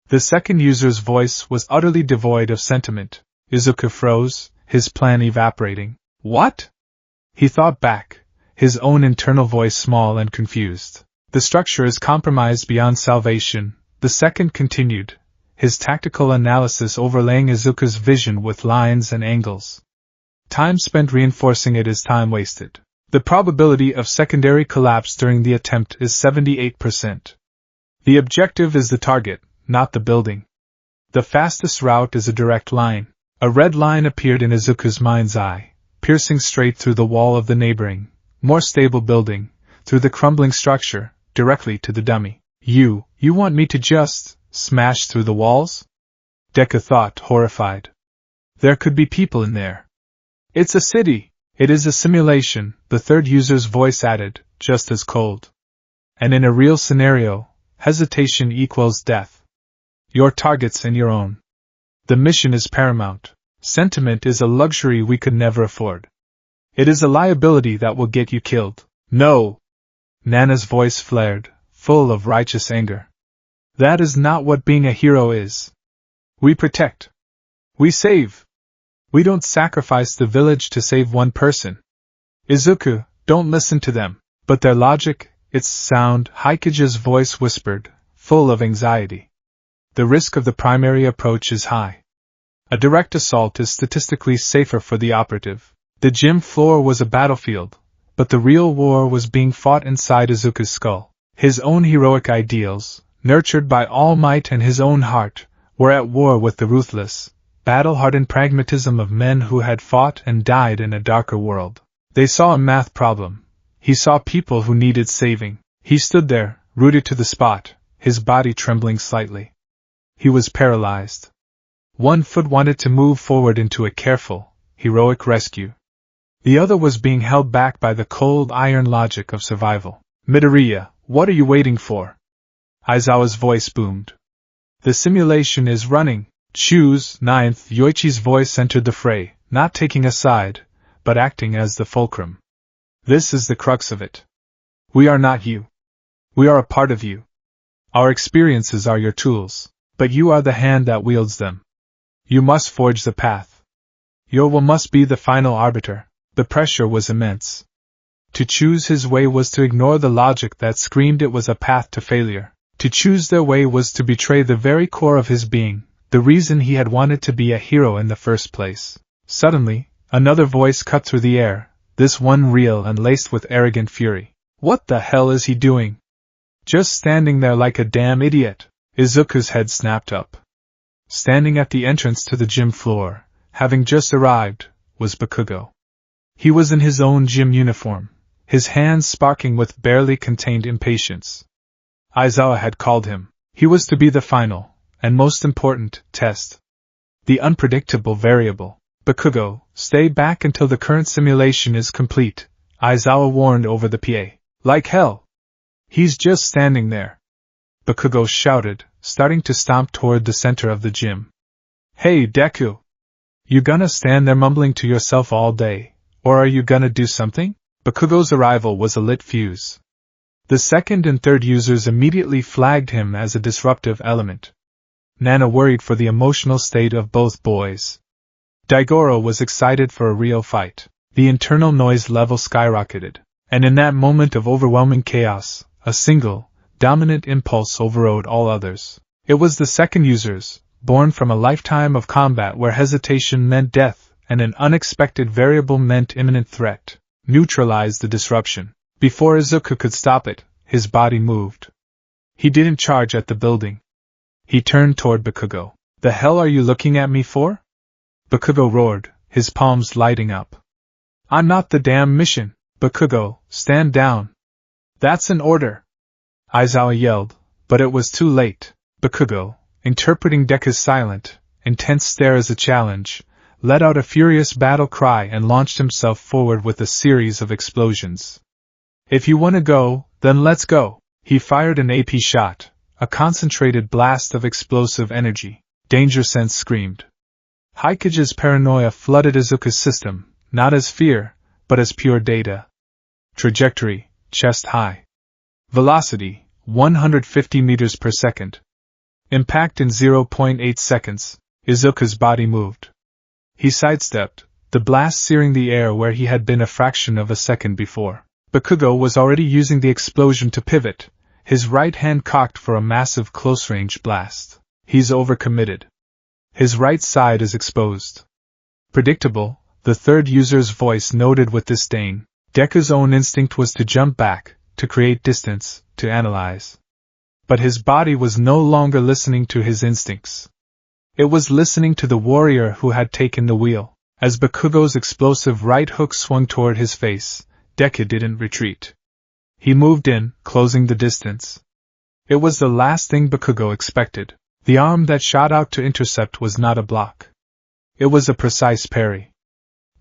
The second user's voice was utterly devoid of sentiment. Izuku froze, his plan evaporating. What? He thought back, his own internal voice small and confused. The structure is compromised beyond salvation, the second continued, his tactical analysis overlaying Izuku's vision with lines and angles. Time spent reinforcing it is time wasted. The probability of secondary collapse during the attempt is 78%. The objective is the target, not the building. The fastest route is a direct line. A red line appeared in Izuku's mind's eye, piercing straight through the wall of the neighboring, more stable building, through the crumbling structure, directly to the dummy. You want me to just smash through the walls? Deku thought, horrified. There could be people in there. It's a city. It is a simulation, the third user's voice added, just as cold. And in a real scenario, hesitation equals death. Your target's in your own. The mission is paramount. Sentiment is a luxury we could never afford. It is a liability that will get you killed. No! Nana's voice flared, full of righteous anger. That is not what being a hero is. We protect. We save. We don't sacrifice the village to save one person. Izuku, don't listen to them. But their logic, its sound, Haikage's voice whispered, full of anxiety. The risk of the primary approach is high. A direct assault is statistically safer for the operative. The gym floor was a battlefield, but the real war was being fought inside Izuku's skull. His own heroic ideals, nurtured by all might and his own heart, were at war with the ruthless, battle-hardened pragmatism of men who had fought and died in a darker world. They saw a math problem. He saw people who needed saving. He stood there, rooted to the spot, his body trembling slightly. He was paralyzed. One foot wanted to move forward into a careful, heroic rescue. The other was being held back by the cold iron logic of survival. Midoriya, what are you waiting for? Aizawa's voice boomed. The simulation is running. Choose. 9th Yoichi's voice entered the fray, not taking a side, but acting as the fulcrum. This is the crux of it. We are not you. We are a part of you. Our experiences are your tools, but you are the hand that wields them. You must forge the path. Your will must be the final arbiter. The pressure was immense. To choose his way was to ignore the logic that screamed it was a path to failure. To choose their way was to betray the very core of his being, the reason he had wanted to be a hero in the first place. Suddenly, another voice cut through the air, this one real and laced with arrogant fury. What the hell is he doing? Just standing there like a damn idiot. Izuku's head snapped up. Standing at the entrance to the gym floor, having just arrived, was Bakugo. He was in his own gym uniform, his hands sparking with barely contained impatience. Aizawa had called him. He was to be the final, and most important, test. The unpredictable variable. Bakugo, stay back until the current simulation is complete, Aizawa warned over the PA. Like hell! He's just standing there. Bakugo shouted, starting to stomp toward the center of the gym. Hey, Deku! You gonna stand there mumbling to yourself all day, or are you gonna do something? Bakugo's arrival was a lit fuse. The second and third users immediately flagged him as a disruptive element. Nana worried for the emotional state of both boys. Daigoro was excited for a real fight. The internal noise level skyrocketed, and in that moment of overwhelming chaos, a single, dominant impulse overrode all others. It was the second users, born from a lifetime of combat where hesitation meant death and an unexpected variable meant imminent threat, neutralized the disruption. Before Izuku could stop it, his body moved. He didn't charge at the building. He turned toward Bakugo. The hell are you looking at me for? Bakugo roared, his palms lighting up. I'm not the damn mission. Bakugo, stand down. That's an order. Aizawa yelled, but it was too late. Bakugo, interpreting Deku's silent, intense stare as a challenge, let out a furious battle cry and launched himself forward with a series of explosions. If you want to go, then let's go. He fired an AP shot, a concentrated blast of explosive energy. Danger sense screamed. Haikage's paranoia flooded Izuku's system, not as fear, but as pure data. Trajectory, chest high. Velocity, 150 meters per second. Impact in 0.8 seconds. Izuku's body moved. He sidestepped, the blast searing the air where he had been a fraction of a second before. Bakugo was already using the explosion to pivot, his right hand cocked for a massive close-range blast. He's overcommitted. His right side is exposed. Predictable, the third user's voice noted with disdain. Deku's own instinct was to jump back, to create distance, to analyze. But his body was no longer listening to his instincts. It was listening to the warrior who had taken the wheel. As Bakugo's explosive right hook swung toward his face, Deku didn't retreat. He moved in, closing the distance. It was the last thing Bakugo expected. The arm that shot out to intercept was not a block. It was a precise parry.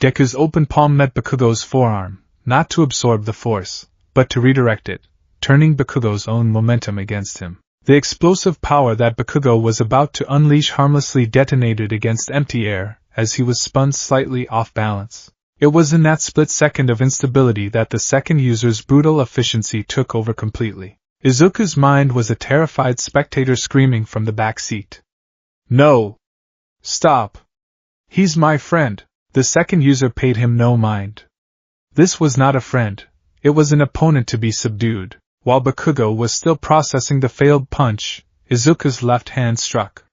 Deku's open palm met Bakugo's forearm, not to absorb the force, but to redirect it, turning Bakugo's own momentum against him. The explosive power that Bakugo was about to unleash harmlessly detonated against empty air, as he was spun slightly off balance. It was in that split second of instability that the second user's brutal efficiency took over completely. Izuku's mind was a terrified spectator screaming from the back seat. No! Stop! He's my friend! The second user paid him no mind. This was not a friend, it was an opponent to be subdued. While Bakugo was still processing the failed punch, Izuku's left hand struck.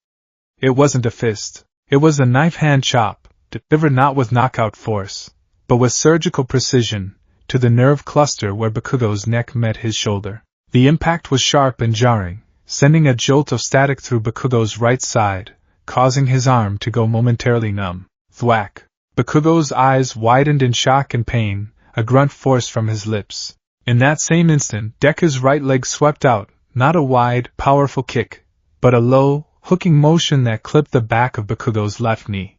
It wasn't a fist. It was a knife-hand chop, delivered not with knockout force, but with surgical precision, to the nerve cluster where Bakugo's neck met his shoulder. The impact was sharp and jarring, sending a jolt of static through Bakugo's right side, causing his arm to go momentarily numb. Thwack! Bakugo's eyes widened in shock and pain, a grunt forced from his lips. In that same instant, Deku's right leg swept out, not a wide, powerful kick, but a low, hooking motion that clipped the back of Bakugo's left knee.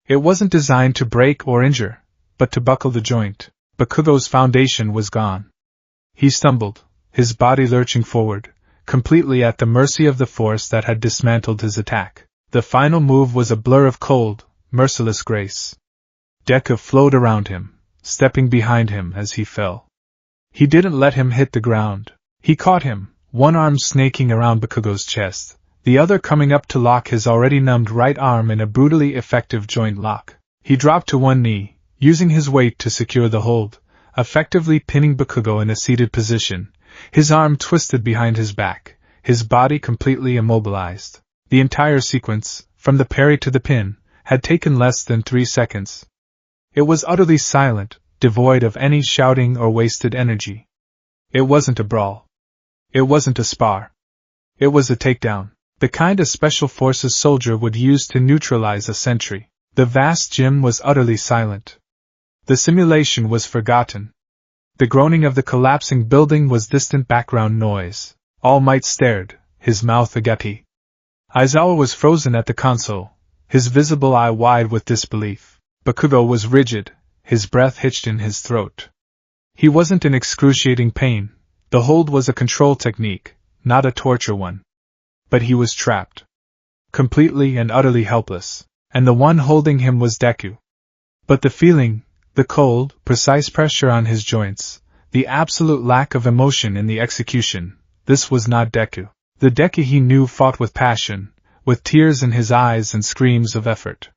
It wasn't designed to break or injure, but to buckle the joint. Bakugo's foundation was gone. He stumbled, his body lurching forward, completely at the mercy of the force that had dismantled his attack. The final move was a blur of cold, merciless grace. Deku flowed around him, stepping behind him as he fell. He didn't let him hit the ground. He caught him, one arm snaking around Bakugo's chest, the other coming up to lock his already numbed right arm in a brutally effective joint lock. He dropped to one knee, using his weight to secure the hold, effectively pinning Bakugo in a seated position, his arm twisted behind his back, his body completely immobilized. The entire sequence, from the parry to the pin, had taken less than 3 seconds. It was utterly silent, devoid of any shouting or wasted energy. It wasn't a brawl. It wasn't a spar. It was a takedown, the kind a special forces soldier would use to neutralize a sentry. The vast gym was utterly silent. The simulation was forgotten. The groaning of the collapsing building was distant background noise. All Might stared, his mouth agape. Aizawa was frozen at the console, his visible eye wide with disbelief. Bakugo was rigid, his breath hitched in his throat. He wasn't in excruciating pain. The hold was a control technique, not a torture one. But he was trapped. Completely and utterly helpless, and the one holding him was Deku. But the feeling, the cold, precise pressure on his joints, the absolute lack of emotion in the execution, this was not Deku. The Deku he knew fought with passion, with tears in his eyes and screams of effort.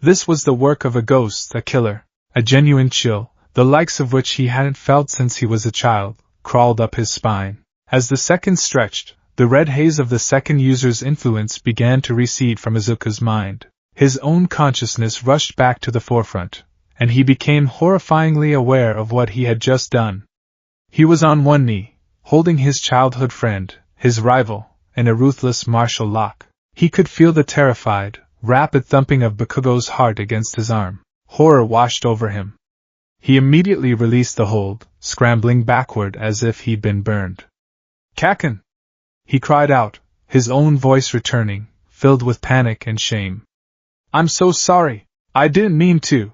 This was the work of a ghost, a killer, a genuine chill, the likes of which he hadn't felt since he was a child, crawled up his spine. As the seconds stretched, the red haze of the second user's influence began to recede from Izuku's mind. His own consciousness rushed back to the forefront, and he became horrifyingly aware of what he had just done. He was on one knee, holding his childhood friend, his rival, in a ruthless martial lock. He could feel the terrified, rapid thumping of Bakugo's heart against his arm. Horror washed over him. He immediately released the hold, scrambling backward as if he'd been burned. "Kaken!" he cried out, his own voice returning, filled with panic and shame. "I'm so sorry. I didn't mean to.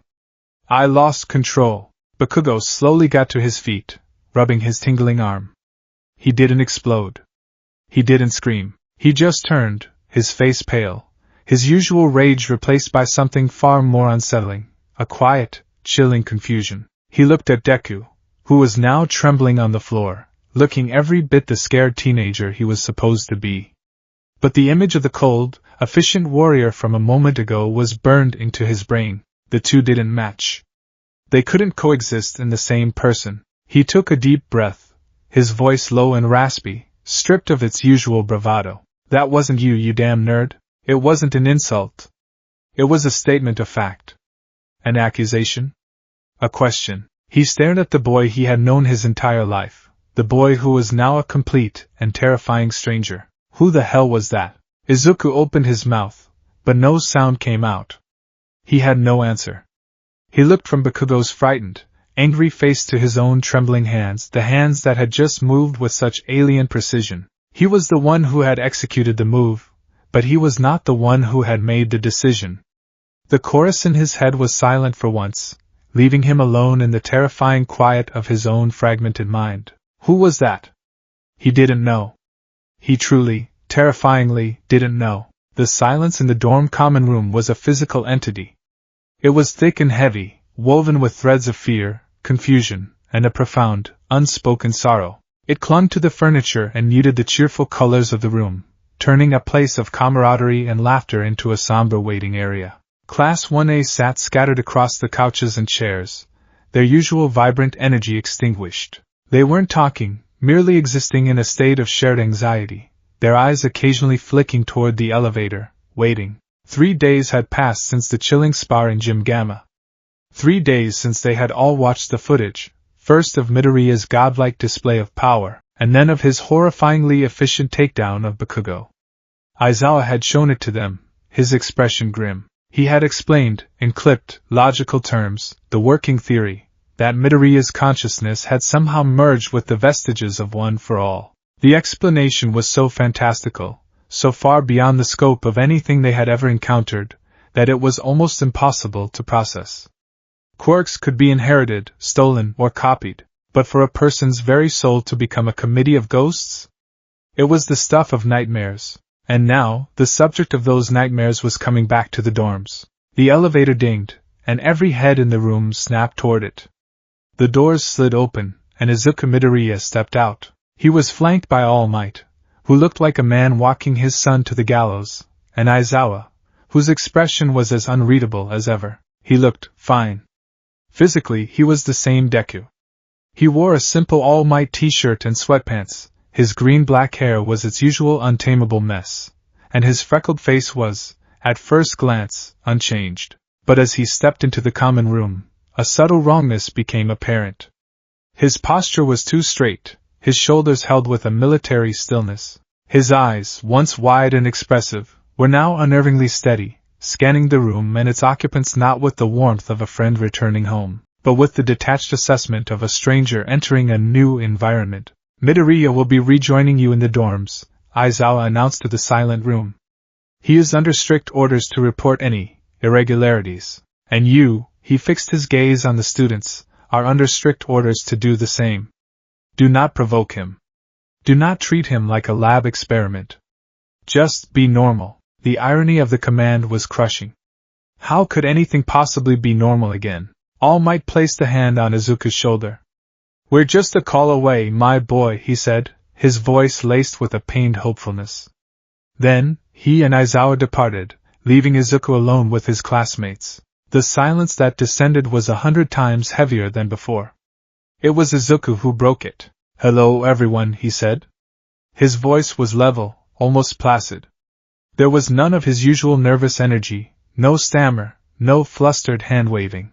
I lost control." Bakugo slowly got to his feet, rubbing his tingling arm. He didn't explode. He didn't scream. He just turned, his face pale, his usual rage replaced by something far more unsettling, a quiet, chilling confusion. He looked at Deku, who was now trembling on the floor, looking every bit the scared teenager he was supposed to be. But the image of the cold, efficient warrior from a moment ago was burned into his brain. The two didn't match. They couldn't coexist in the same person. He took a deep breath, his voice low and raspy, stripped of its usual bravado. "That wasn't you, you damn nerd." It wasn't an insult. It was a statement of fact. An accusation? A question. He stared at the boy he had known his entire life, the boy who was now a complete and terrifying stranger. Who the hell was that? Izuku opened his mouth, but no sound came out. He had no answer. He looked from Bakugo's frightened, angry face to his own trembling hands, the hands that had just moved with such alien precision. He was the one who had executed the move, but he was not the one who had made the decision. The chorus in his head was silent for once, leaving him alone in the terrifying quiet of his own fragmented mind. Who was that? He didn't know. He truly, terrifyingly, didn't know. The silence in the dorm common room was a physical entity. It was thick and heavy, woven with threads of fear, confusion, and a profound, unspoken sorrow. It clung to the furniture and muted the cheerful colors of the room, turning a place of camaraderie and laughter into a somber waiting area. Class 1A sat scattered across the couches and chairs, their usual vibrant energy extinguished. They weren't talking, merely existing in a state of shared anxiety, their eyes occasionally flicking toward the elevator, waiting. 3 days had passed since the chilling spar in Gym Gamma. 3 days since they had all watched the footage, first of Midoriya's godlike display of power, and then of his horrifyingly efficient takedown of Bakugo. Aizawa had shown it to them, his expression grim. He had explained, in clipped, logical terms, the working theory, that Midoriya's consciousness had somehow merged with the vestiges of One for All. The explanation was so fantastical, so far beyond the scope of anything they had ever encountered, that it was almost impossible to process. Quirks could be inherited, stolen, or copied, but for a person's very soul to become a committee of ghosts? It was the stuff of nightmares, and now, the subject of those nightmares was coming back to the dorms. The elevator dinged, and every head in the room snapped toward it. The doors slid open, and Izuku Midoriya stepped out. He was flanked by All Might, who looked like a man walking his son to the gallows, and Aizawa, whose expression was as unreadable as ever. He looked fine. Physically, he was the same Deku. He wore a simple All Might t-shirt and sweatpants, his green-black hair was its usual untamable mess, and his freckled face was, at first glance, unchanged. But as he stepped into the common room, a subtle wrongness became apparent. His posture was too straight, his shoulders held with a military stillness. His eyes, once wide and expressive, were now unnervingly steady, scanning the room and its occupants not with the warmth of a friend returning home, but with the detached assessment of a stranger entering a new environment. Midoriya will be rejoining you in the dorms, Aizawa announced to the silent room. He is under strict orders to report any irregularities, and you, he fixed his gaze on the students, are under strict orders to do the same. Do not provoke him. Do not treat him like a lab experiment. Just be normal. The irony of the command was crushing. How could anything possibly be normal again? All Might placed a hand on Izuku's shoulder. We're just a call away, my boy, he said, his voice laced with a pained hopefulness. Then, he and Aizawa departed, leaving Izuku alone with his classmates. The silence that descended was 100 times heavier than before. It was Izuku who broke it. Hello everyone, he said. His voice was level, almost placid. There was none of his usual nervous energy, no stammer, no flustered hand-waving.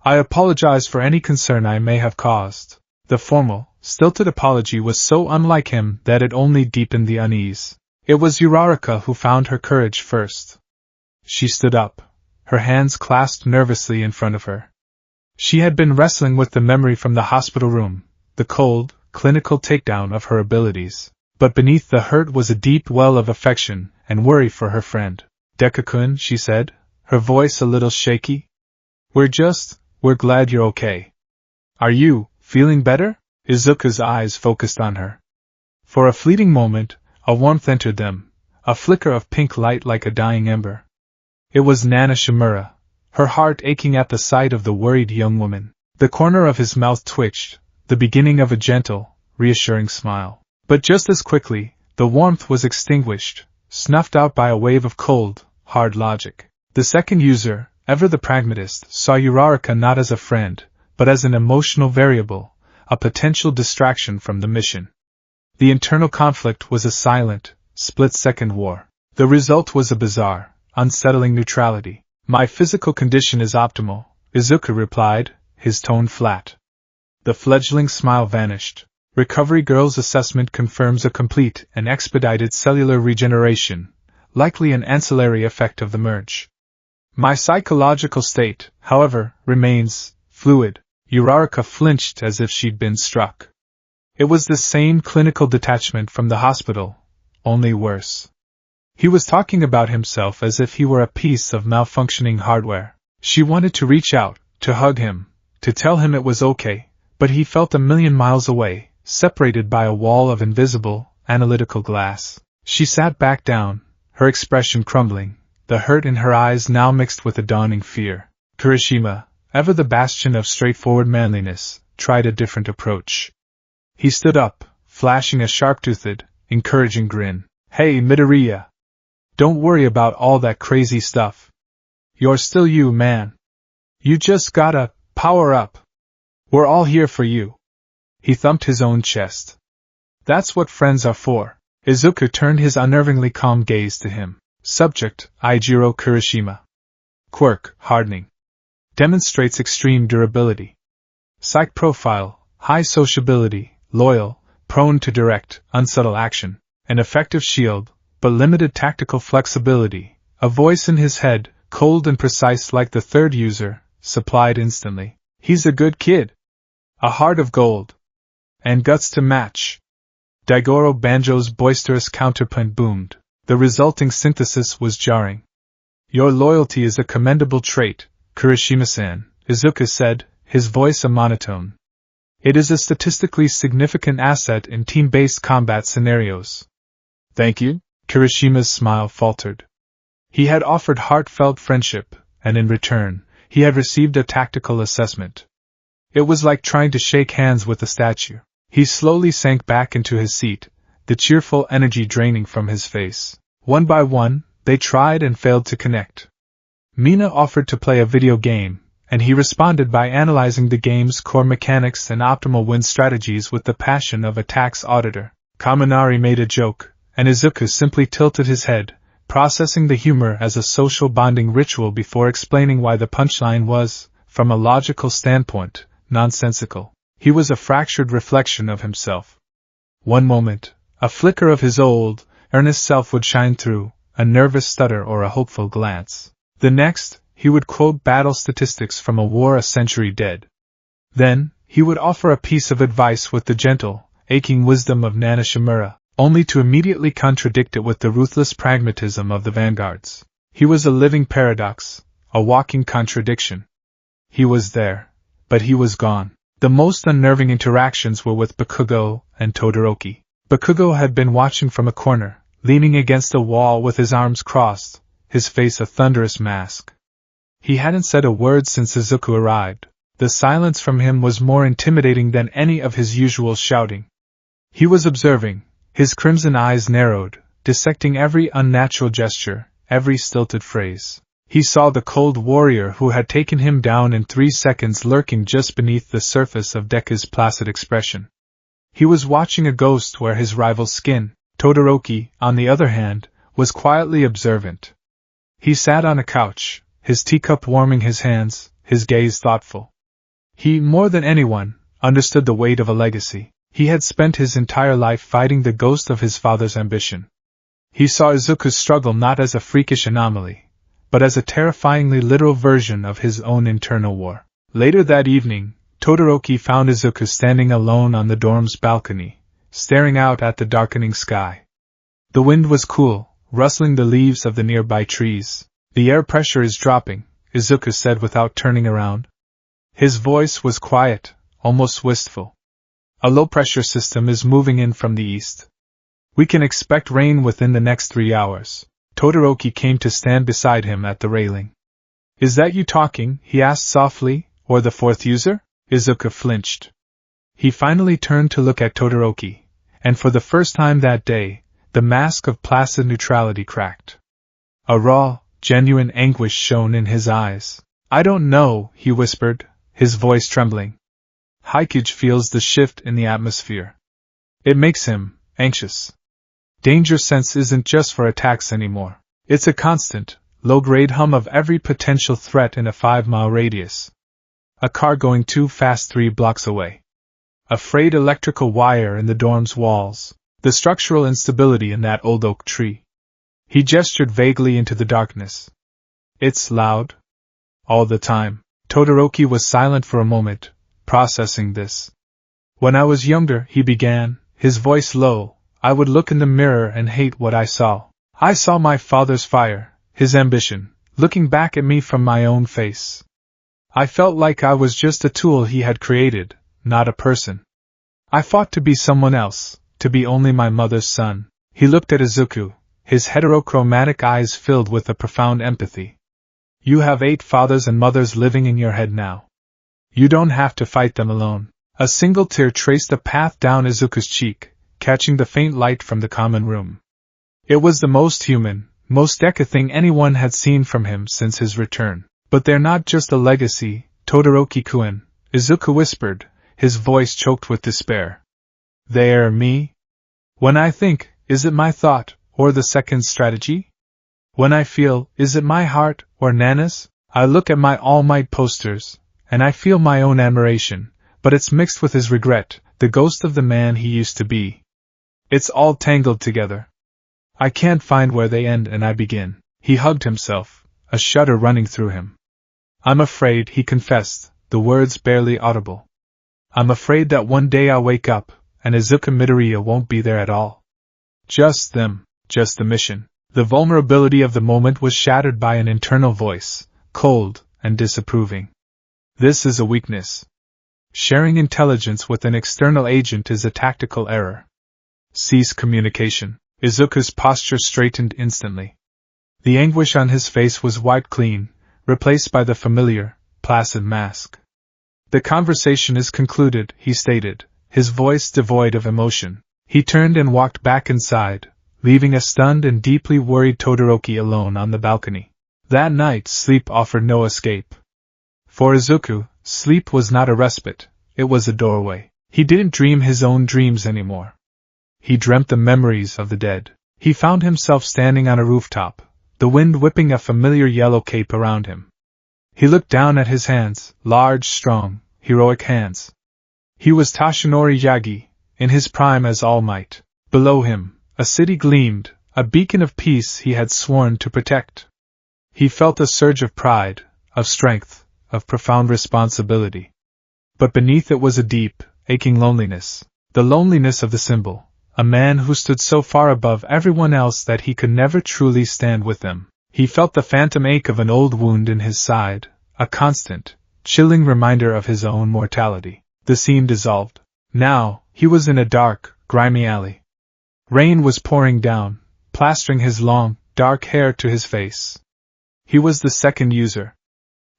I apologize for any concern I may have caused. The formal, stilted apology was so unlike him that it only deepened the unease. It was Uraraka who found her courage first. She stood up, her hands clasped nervously in front of her. She had been wrestling with the memory from the hospital room, the cold, clinical takedown of her abilities. But beneath the hurt was a deep well of affection and worry for her friend. Deku-kun, she said, her voice a little shaky. We're glad you're okay. Are you feeling better? Izuku's eyes focused on her. For a fleeting moment, a warmth entered them, a flicker of pink light like a dying ember. It was Nana Shimura, her heart aching at the sight of the worried young woman. The corner of his mouth twitched, the beginning of a gentle, reassuring smile. But just as quickly, the warmth was extinguished, snuffed out by a wave of cold, hard logic. The second user, ever the pragmatist, saw Uraraka not as a friend, but as an emotional variable, a potential distraction from the mission. The internal conflict was a silent, split-second war. The result was a bizarre, unsettling neutrality. My physical condition is optimal, Izuku replied, his tone flat. The fledgling smile vanished. Recovery Girl's assessment confirms a complete and expedited cellular regeneration, likely an ancillary effect of the merge. My psychological state, however, remains fluid. Uraraka flinched as if she'd been struck. It was the same clinical detachment from the hospital, only worse. He was talking about himself as if he were a piece of malfunctioning hardware. She wanted to reach out, to hug him, to tell him it was okay, but he felt a million miles away, separated by a wall of invisible, analytical glass. She sat back down, her expression crumbling, the hurt in her eyes now mixed with a dawning fear. Kirishima, ever the bastion of straightforward manliness, tried a different approach. He stood up, flashing a sharp-toothed, encouraging grin. Hey, Midoriya! Don't worry about all that crazy stuff. You're still you, man. You just gotta power up. We're all here for you. He thumped his own chest. That's what friends are for. Izuku turned his unnervingly calm gaze to him. Subject, Eijiro Kirishima. Quirk, hardening. Demonstrates extreme durability. Psych profile, high sociability, loyal, prone to direct, unsubtle action, an effective shield, but limited tactical flexibility, a voice in his head, cold and precise like the third user, supplied instantly. He's a good kid. A heart of gold. And guts to match. Daigoro Banjo's boisterous counterpoint boomed. The resulting synthesis was jarring. Your loyalty is a commendable trait, Kirishima-san, Izuku said, his voice a monotone. It is a statistically significant asset in team-based combat scenarios. Thank you, Kirishima's smile faltered. He had offered heartfelt friendship, and in return, he had received a tactical assessment. It was like trying to shake hands with a statue. He slowly sank back into his seat, the cheerful energy draining from his face. One by one, they tried and failed to connect. Mina offered to play a video game, and he responded by analyzing the game's core mechanics and optimal win strategies with the passion of a tax auditor. Kaminari made a joke, and Izuku simply tilted his head, processing the humor as a social bonding ritual before explaining why the punchline was, from a logical standpoint, nonsensical. He was a fractured reflection of himself. One moment, a flicker of his old, earnest self would shine through, a nervous stutter or a hopeful glance. The next, he would quote battle statistics from a war a century dead. Then, he would offer a piece of advice with the gentle, aching wisdom of Nana Shimura, only to immediately contradict it with the ruthless pragmatism of the vanguards. He was a living paradox, a walking contradiction. He was there, but he was gone. The most unnerving interactions were with Bakugo and Todoroki. Bakugo had been watching from a corner, leaning against a wall with his arms crossed, his face a thunderous mask. He hadn't said a word since Izuku arrived. The silence from him was more intimidating than any of his usual shouting. He was observing, his crimson eyes narrowed, dissecting every unnatural gesture, every stilted phrase. He saw the cold warrior who had taken him down in 3 seconds lurking just beneath the surface of Deku's placid expression. He was watching a ghost wear his rival's skin. Todoroki, on the other hand, was quietly observant. He sat on a couch, his teacup warming his hands, his gaze thoughtful. He, more than anyone, understood the weight of a legacy. He had spent his entire life fighting the ghost of his father's ambition. He saw Izuku's struggle not as a freakish anomaly, but as a terrifyingly literal version of his own internal war. Later that evening, Todoroki found Izuku standing alone on the dorm's balcony, staring out at the darkening sky. The wind was cool, rustling the leaves of the nearby trees. The air pressure is dropping, Izuku said without turning around. His voice was quiet, almost wistful. A low-pressure system is moving in from the east. We can expect rain within the next 3 hours. Todoroki came to stand beside him at the railing. Is that you talking? He asked softly, or the fourth user? Izuku flinched. He finally turned to look at Todoroki, and for the first time that day, the mask of placid neutrality cracked. A raw, genuine anguish shone in his eyes. I don't know, he whispered, his voice trembling. Haikage feels the shift in the atmosphere. It makes him anxious. Danger sense isn't just for attacks anymore. It's a constant, low-grade hum of every potential threat in a 5-mile radius. A car going too fast 3 blocks away. A frayed electrical wire in the dorm's walls. The structural instability in that old oak tree. He gestured vaguely into the darkness. It's loud. All the time. Todoroki was silent for a moment, processing this. When I was younger, he began, his voice low, I would look in the mirror and hate what I saw. I saw my father's fire, his ambition, looking back at me from my own face. I felt like I was just a tool he had created, not a person. I fought to be someone else, to be only my mother's son. He looked at Izuku, his heterochromatic eyes filled with a profound empathy. You have 8 fathers and mothers living in your head now. You don't have to fight them alone. A single tear traced a path down Izuku's cheek, catching the faint light from the common room. It was the most human, most Deku thing anyone had seen from him since his return. But they're not just a legacy, Todoroki-kun, Izuku whispered, his voice choked with despair. They're me? When I think, is it my thought, or the second strategy? When I feel, is it my heart, or Nana's? I look at my All Might posters, and I feel my own admiration, but it's mixed with his regret, the ghost of the man he used to be. It's all tangled together. I can't find where they end and I begin. He hugged himself, a shudder running through him. I'm afraid, he confessed, the words barely audible. I'm afraid that one day I'll wake up, and Izuku Midoriya won't be there at all. Just them, just the mission. The vulnerability of the moment was shattered by an internal voice, cold and disapproving. This is a weakness. Sharing intelligence with an external agent is a tactical error. Cease communication. Izuku's posture straightened instantly. The anguish on his face was wiped clean, replaced by the familiar, placid mask. The conversation is concluded, he stated, his voice devoid of emotion. He turned and walked back inside, leaving a stunned and deeply worried Todoroki alone on the balcony. That night, sleep offered no escape. For Izuku, sleep was not a respite, it was a doorway. He didn't dream his own dreams anymore. He dreamt the memories of the dead. He found himself standing on a rooftop, the wind whipping a familiar yellow cape around him. He looked down at his hands, large, strong, heroic hands. He was Toshinori Yagi, in his prime as All Might. Below him, a city gleamed, a beacon of peace he had sworn to protect. He felt a surge of pride, of strength, of profound responsibility. But beneath it was a deep, aching loneliness, the loneliness of the symbol, a man who stood so far above everyone else that he could never truly stand with them. He felt the phantom ache of an old wound in his side, a constant, chilling reminder of his own mortality. The scene dissolved. Now, he was in a dark, grimy alley. Rain was pouring down, plastering his long, dark hair to his face. He was the second user.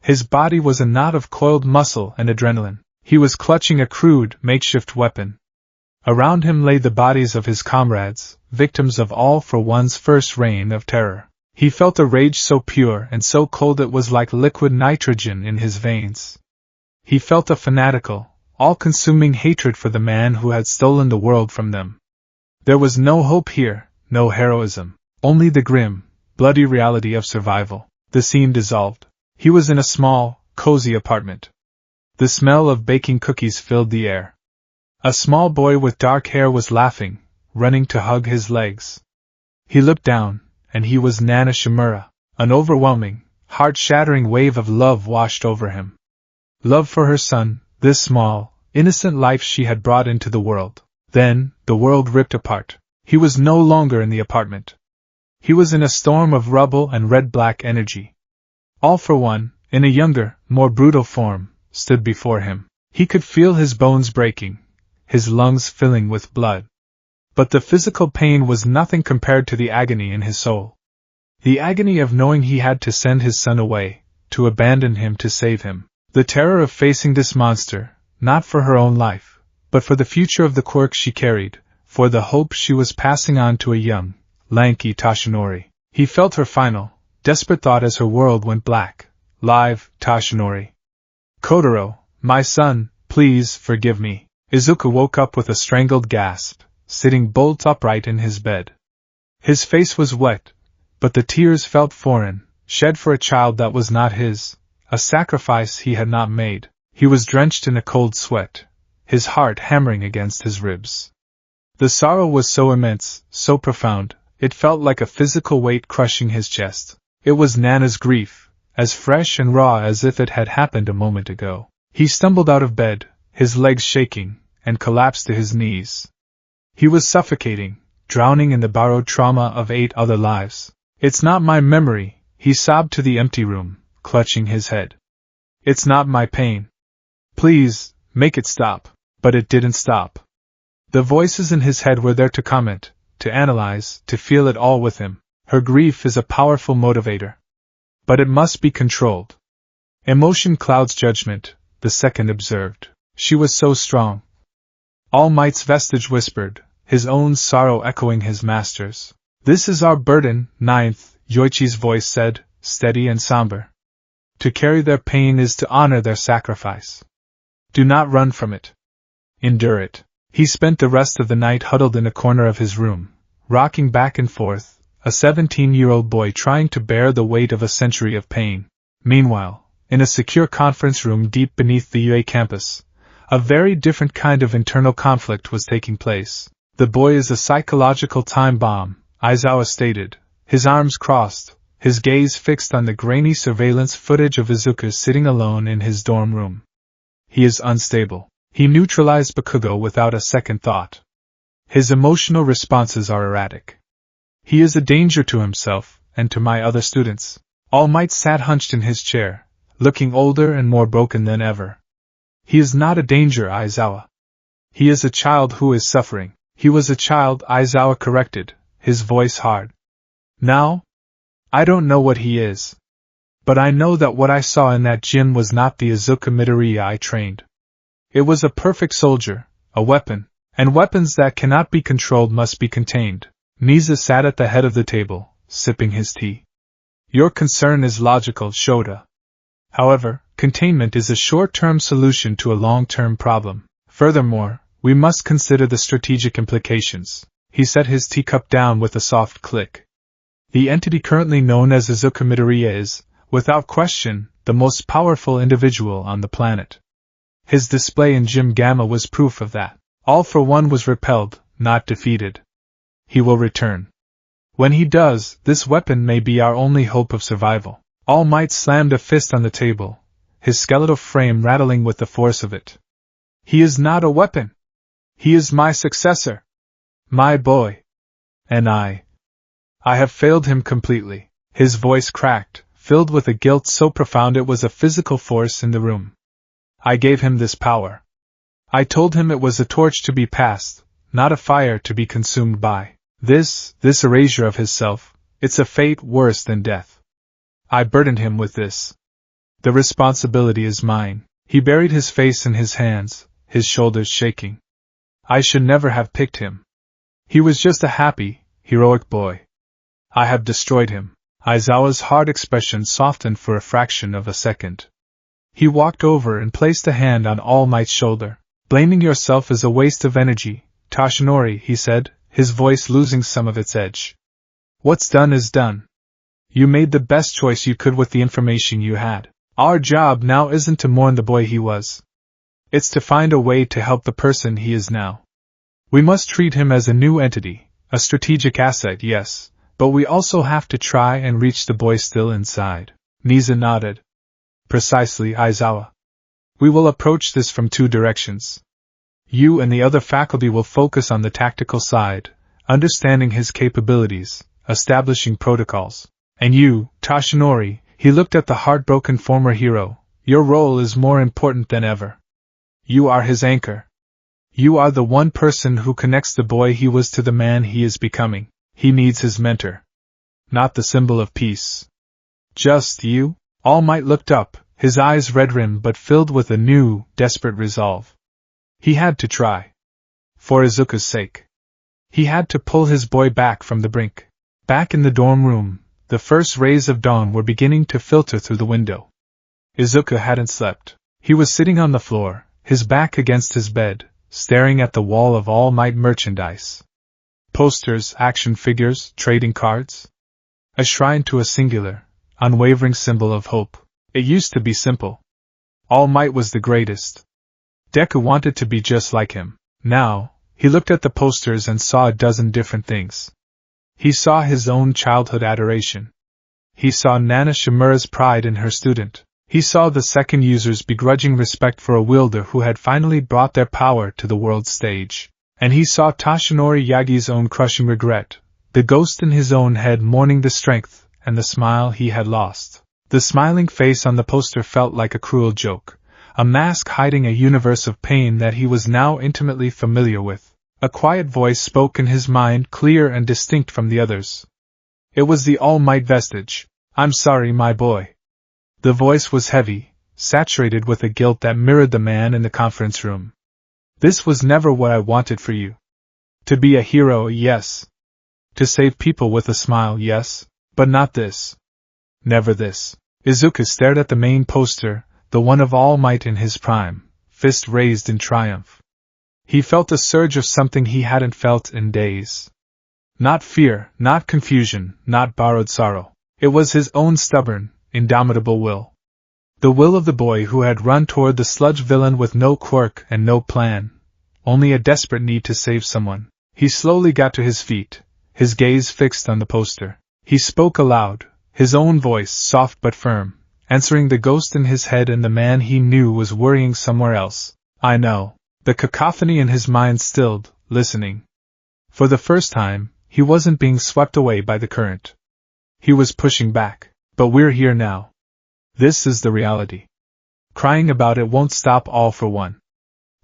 His body was a knot of coiled muscle and adrenaline. He was clutching a crude, makeshift weapon. Around him lay the bodies of his comrades, victims of All for One's first reign of terror. He felt a rage so pure and so cold it was like liquid nitrogen in his veins. He felt a fanatical, all-consuming hatred for the man who had stolen the world from them. There was no hope here, no heroism, only the grim, bloody reality of survival. The scene dissolved. He was in a small, cozy apartment. The smell of baking cookies filled the air. A small boy with dark hair was laughing, running to hug his legs. He looked down, and he was Nana Shimura. An overwhelming, heart-shattering wave of love washed over him. Love for her son, this small, innocent life she had brought into the world. Then, the world ripped apart. He was no longer in the apartment. He was in a storm of rubble and red-black energy. All for One, in a younger, more brutal form, stood before him. He could feel his bones breaking, his lungs filling with blood. But the physical pain was nothing compared to the agony in his soul. The agony of knowing he had to send his son away, to abandon him to save him. The terror of facing this monster, not for her own life, but for the future of the quirk she carried, for the hope she was passing on to a young, lanky Toshinori. He felt her final, desperate thought as her world went black. Live, Toshinori. Kotaro, my son, please forgive me. Izuku woke up with a strangled gasp, sitting bolt upright in his bed. His face was wet, but the tears felt foreign, shed for a child that was not his, a sacrifice he had not made. He was drenched in a cold sweat, his heart hammering against his ribs. The sorrow was so immense, so profound, it felt like a physical weight crushing his chest. It was Nana's grief, as fresh and raw as if it had happened a moment ago. He stumbled out of bed, his legs shaking, and collapsed to his knees. He was suffocating, drowning in the borrowed trauma of 8 other lives. It's not my memory, he sobbed to the empty room, clutching his head. It's not my pain. Please, make it stop. But it didn't stop. The voices in his head were there to comment, to analyze, to feel it all with him. Her grief is a powerful motivator. But it must be controlled. Emotion clouds judgment, the second observed. She was so strong. All Might's vestige whispered, his own sorrow echoing his master's. This is our burden, ninth, Yoichi's voice said, steady and somber. To carry their pain is to honor their sacrifice. Do not run from it. Endure it. He spent the rest of the night huddled in a corner of his room, rocking back and forth, a 17-year-old boy trying to bear the weight of a century of pain. Meanwhile, in a secure conference room deep beneath the UA campus, a very different kind of internal conflict was taking place. The boy is a psychological time bomb, Aizawa stated, his arms crossed, his gaze fixed on the grainy surveillance footage of Izuku sitting alone in his dorm room. He is unstable. He neutralized Bakugo without a second thought. His emotional responses are erratic. He is a danger to himself, and to my other students. All Might sat hunched in his chair, looking older and more broken than ever. He is not a danger, Aizawa. He is a child who is suffering. He was a child, Aizawa corrected, his voice hard. Now? I don't know what he is. But I know that what I saw in that gym was not the Izuku Midoriya I trained. It was a perfect soldier, a weapon, and weapons that cannot be controlled must be contained. Niza sat at the head of the table, sipping his tea. Your concern is logical, Shota. However, containment is a short-term solution to a long-term problem. Furthermore, we must consider the strategic implications. He set his teacup down with a soft click. The entity currently known as Izuku Midoriya is, without question, the most powerful individual on the planet. His display in Gym Gamma was proof of that. All for One was repelled, not defeated. He will return. When he does, this weapon may be our only hope of survival. All Might slammed a fist on the table, his skeletal frame rattling with the force of it. He is not a weapon. He is my successor. My boy. And I have failed him completely. His voice cracked, filled with a guilt so profound it was a physical force in the room. I gave him this power. I told him it was a torch to be passed, not a fire to be consumed by. This erasure of his self, it's a fate worse than death. I burdened him with this. The responsibility is mine. He buried his face in his hands, his shoulders shaking. I should never have picked him. He was just a happy, heroic boy. I have destroyed him. Aizawa's hard expression softened for a fraction of a second. He walked over and placed a hand on All Might's shoulder. Blaming yourself is a waste of energy, Toshinori, he said, his voice losing some of its edge. What's done is done. You made the best choice you could with the information you had. Our job now isn't to mourn the boy he was. It's to find a way to help the person he is now. We must treat him as a new entity, a strategic asset, yes, but we also have to try and reach the boy still inside. Niza nodded. Precisely, Aizawa. We will approach this from two directions. You and the other faculty will focus on the tactical side, understanding his capabilities, establishing protocols. And you, Toshinori, he looked at the heartbroken former hero, your role is more important than ever. You are his anchor. You are the one person who connects the boy he was to the man he is becoming. He needs his mentor. Not the symbol of peace. Just you? All Might looked up, his eyes red-rimmed but filled with a new, desperate resolve. He had to try. For Izuku's sake. He had to pull his boy back from the brink. Back in the dorm room, the first rays of dawn were beginning to filter through the window. Izuku hadn't slept. He was sitting on the floor, his back against his bed, staring at the wall of All Might merchandise. Posters, action figures, trading cards. A shrine to a singular, unwavering symbol of hope. It used to be simple. All Might was the greatest. Deku wanted to be just like him. Now, he looked at the posters and saw a dozen different things. He saw his own childhood adoration. He saw Nana Shimura's pride in her student. He saw the second user's begrudging respect for a wielder who had finally brought their power to the world stage. And he saw Toshinori Yagi's own crushing regret, the ghost in his own head mourning the strength and the smile he had lost. The smiling face on the poster felt like a cruel joke, a mask hiding a universe of pain that he was now intimately familiar with. A quiet voice spoke in his mind, clear and distinct from the others. It was the All Might vestige. I'm sorry, my boy. The voice was heavy, saturated with a guilt that mirrored the man in the conference room. This was never what I wanted for you. To be a hero, yes. To save people with a smile, yes. But not this. Never this. Izuku stared at the main poster, the one of All Might in his prime, fist raised in triumph. He felt a surge of something he hadn't felt in days. Not fear, not confusion, not borrowed sorrow. It was his own stubborn, indomitable will. The will of the boy who had run toward the sludge villain with no quirk and no plan, only a desperate need to save someone. He slowly got to his feet, his gaze fixed on the poster. He spoke aloud, his own voice soft but firm, answering the ghost in his head and the man he knew was worrying somewhere else. I know. The cacophony in his mind stilled, listening. For the first time, he wasn't being swept away by the current. He was pushing back. But we're here now. This is the reality. Crying about it won't stop All for One.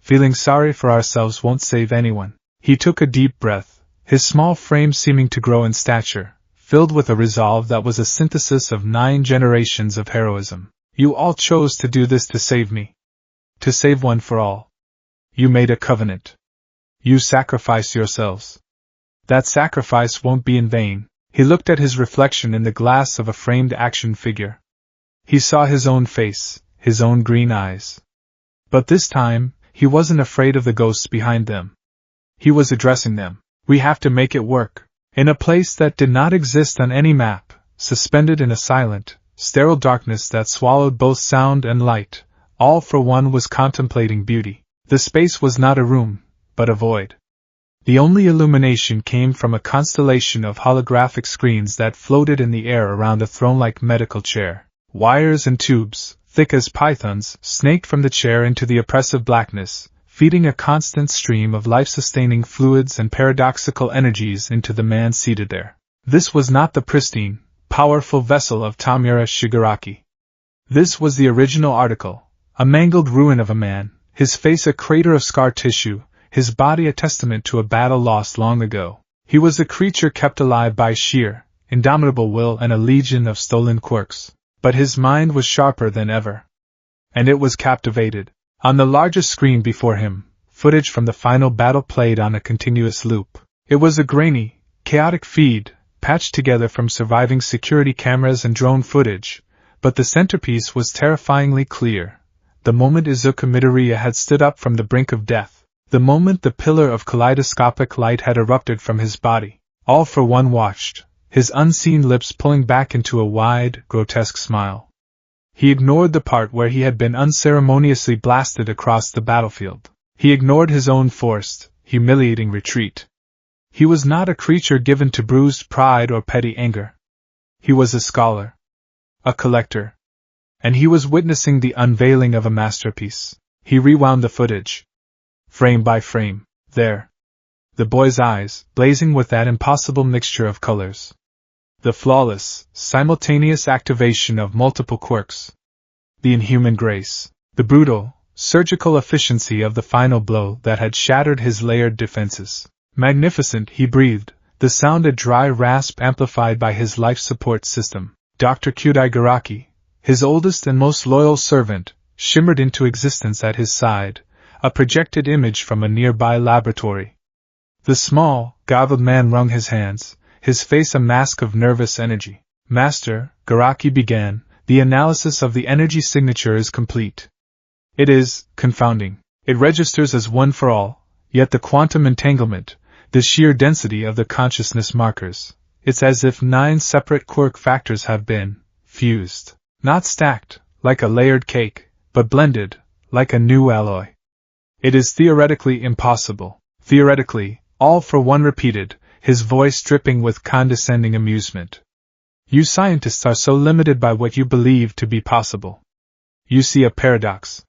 Feeling sorry for ourselves won't save anyone. He took a deep breath, his small frame seeming to grow in stature, filled with a resolve that was a synthesis of 9 generations of heroism. You all chose to do this to save me. To save one for all. You made a covenant. You sacrificed yourselves. That sacrifice won't be in vain. He looked at his reflection in the glass of a framed action figure. He saw his own face, his own green eyes. But this time, he wasn't afraid of the ghosts behind them. He was addressing them. We have to make it work. In a place that did not exist on any map, suspended in a silent, sterile darkness that swallowed both sound and light, All for One was contemplating beauty. The space was not a room, but a void. The only illumination came from a constellation of holographic screens that floated in the air around a throne-like medical chair. Wires and tubes, thick as pythons, snaked from the chair into the oppressive blackness, feeding a constant stream of life-sustaining fluids and paradoxical energies into the man seated there. This was not the pristine, powerful vessel of Tamura Shigaraki. This was the original article, a mangled ruin of a man, his face a crater of scar tissue, his body a testament to a battle lost long ago. He was a creature kept alive by sheer, indomitable will and a legion of stolen quirks. But his mind was sharper than ever. And it was captivated. On the largest screen before him, footage from the final battle played on a continuous loop. It was a grainy, chaotic feed, patched together from surviving security cameras and drone footage, but the centerpiece was terrifyingly clear. The moment Izuka Midoriya had stood up from the brink of death. The moment the pillar of kaleidoscopic light had erupted from his body, All for One watched, his unseen lips pulling back into a wide, grotesque smile. He ignored the part where he had been unceremoniously blasted across the battlefield. He ignored his own forced, humiliating retreat. He was not a creature given to bruised pride or petty anger. He was a scholar. A collector. And he was witnessing the unveiling of a masterpiece. He rewound the footage. Frame by frame, there. The boy's eyes, blazing with that impossible mixture of colors. The flawless, simultaneous activation of multiple quirks. The inhuman grace. The brutal, surgical efficiency of the final blow that had shattered his layered defenses. Magnificent, he breathed, the sound a dry rasp amplified by his life support system. Dr. Kyudai Garaki, his oldest and most loyal servant, shimmered into existence at his side, a projected image from a nearby laboratory. The small, goggled man wrung his hands, his face a mask of nervous energy. Master, Garaki began, the analysis of the energy signature is complete. It is confounding. It registers as one for all, yet the quantum entanglement, the sheer density of the consciousness markers, it's as if 9 separate quirk factors have been fused, not stacked, like a layered cake, but blended, like a new alloy. It is theoretically impossible. Theoretically, All for One repeated, his voice dripping with condescending amusement. You scientists are so limited by what you believe to be possible. You see a paradox.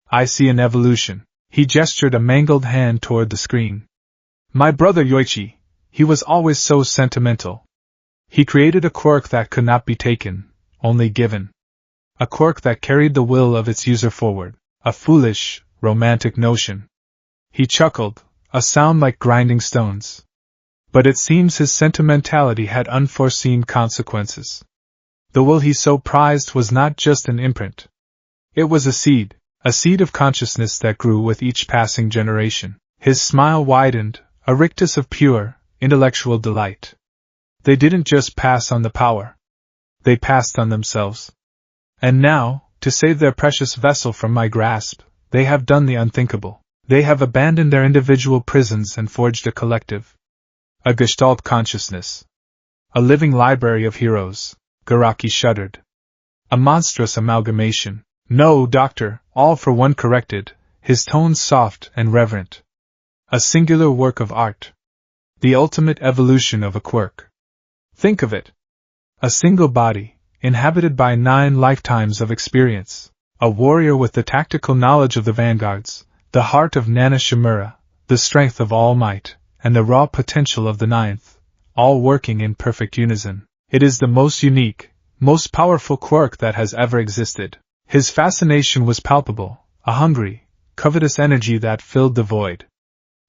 I see an evolution. He gestured a mangled hand toward the screen. My brother Yoichi, he was always so sentimental. He created a quirk that could not be taken, only given. A quirk that carried the will of its user forward. A foolish, romantic notion. He chuckled, a sound like grinding stones. But it seems his sentimentality had unforeseen consequences. The will he so prized was not just an imprint. It was a seed of consciousness that grew with each passing generation. His smile widened, a rictus of pure, intellectual delight. They didn't just pass on the power. They passed on themselves. And now, to save their precious vessel from my grasp, they have done the unthinkable. They have abandoned their individual prisons and forged a collective. A Gestalt consciousness. A living library of heroes. Garaki shuddered. A monstrous amalgamation. No, doctor, all for one corrected, his tones soft and reverent. A singular work of art. The ultimate evolution of a quirk. Think of it. A single body, inhabited by 9 lifetimes of experience. A warrior with the tactical knowledge of the vanguards, the heart of Nana Shimura, the strength of All Might, and the raw potential of the 9th, all working in perfect unison. It is the most unique, most powerful quirk that has ever existed. His fascination was palpable, a hungry, covetous energy that filled the void.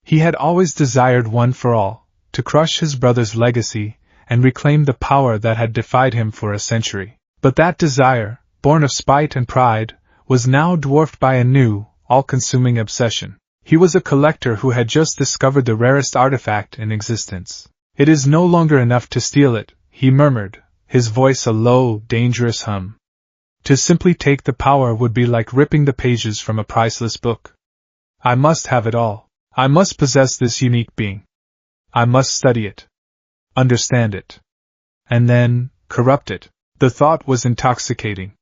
He had always desired one for all, to crush his brother's legacy and reclaim the power that had defied him for a century. But that desire, born of spite and pride, was now dwarfed by a new, all-consuming obsession. He was a collector who had just discovered the rarest artifact in existence. It is no longer enough to steal it, he murmured, his voice a low, dangerous hum. To simply take the power would be like ripping the pages from a priceless book. I must have it all. I must possess this unique being. I must study it. Understand it. And then, corrupt it. The thought was intoxicating.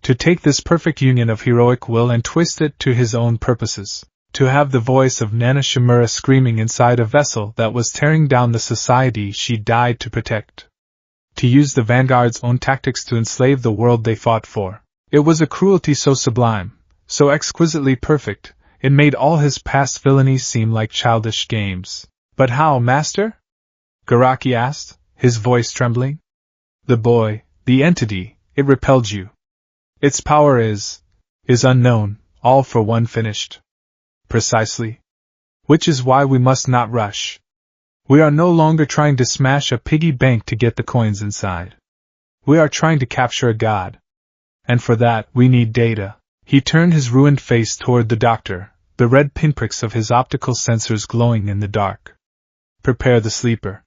To take this perfect union of heroic will and twist it to his own purposes. To have the voice of Nana Shimura screaming inside a vessel that was tearing down the society she died to protect. To use the vanguard's own tactics to enslave the world they fought for. It was a cruelty so sublime, so exquisitely perfect, it made all his past villainies seem like childish games. But how, master? Garaki asked, his voice trembling. The boy, the entity, it repelled you. Its power is unknown, all for one finished. Precisely. Which is why we must not rush. We are no longer trying to smash a piggy bank to get the coins inside. We are trying to capture a god. And for that, we need data. He turned his ruined face toward the doctor, the red pinpricks of his optical sensors glowing in the dark. Prepare the sleeper.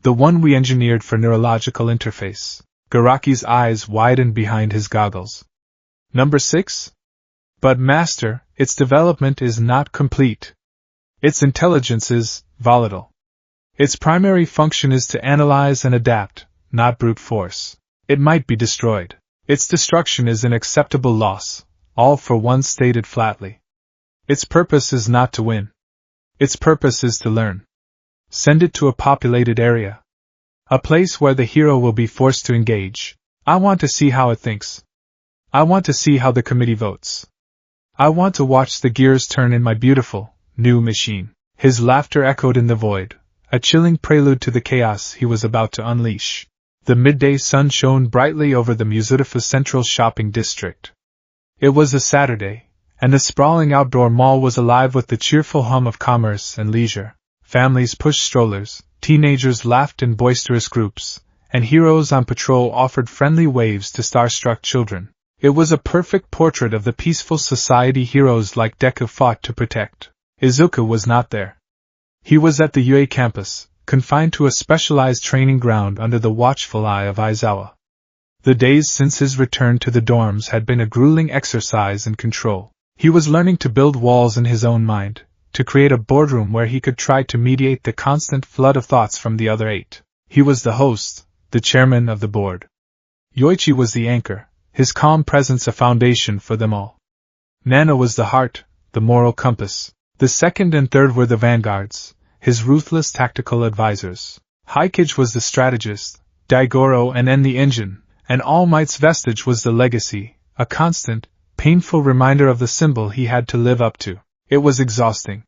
The one we engineered for neurological interface. Garaki's eyes widened behind his goggles. Number 6? But master, its development is not complete. Its intelligence is volatile. Its primary function is to analyze and adapt, not brute force. It might be destroyed. Its destruction is an acceptable loss, all for one stated flatly. Its purpose is not to win. Its purpose is to learn. Send it to a populated area. A place where the hero will be forced to engage. I want to see how it thinks. I want to see how the committee votes. I want to watch the gears turn in my beautiful, new machine. His laughter echoed in the void, a chilling prelude to the chaos he was about to unleash. The midday sun shone brightly over the Musudafa Central Shopping District. It was a Saturday, and the sprawling outdoor mall was alive with the cheerful hum of commerce and leisure. Families pushed strollers, teenagers laughed in boisterous groups, and heroes on patrol offered friendly waves to starstruck children. It was a perfect portrait of the peaceful society heroes like Deku fought to protect. Izuku was not there. He was at the UA campus, confined to a specialized training ground under the watchful eye of Aizawa. The days since his return to the dorms had been a grueling exercise in control. He was learning to build walls in his own mind, to create a boardroom where he could try to mediate the constant flood of thoughts from the other 8. He was the host, the chairman of the board. Yoichi was the anchor, his calm presence a foundation for them all. Nana was the heart, the moral compass. The second and third were the vanguards, his ruthless tactical advisors. Haikage was the strategist, Daigoro and N the engine, and All Might's vestige was the legacy, a constant, painful reminder of the symbol he had to live up to. It was exhausting.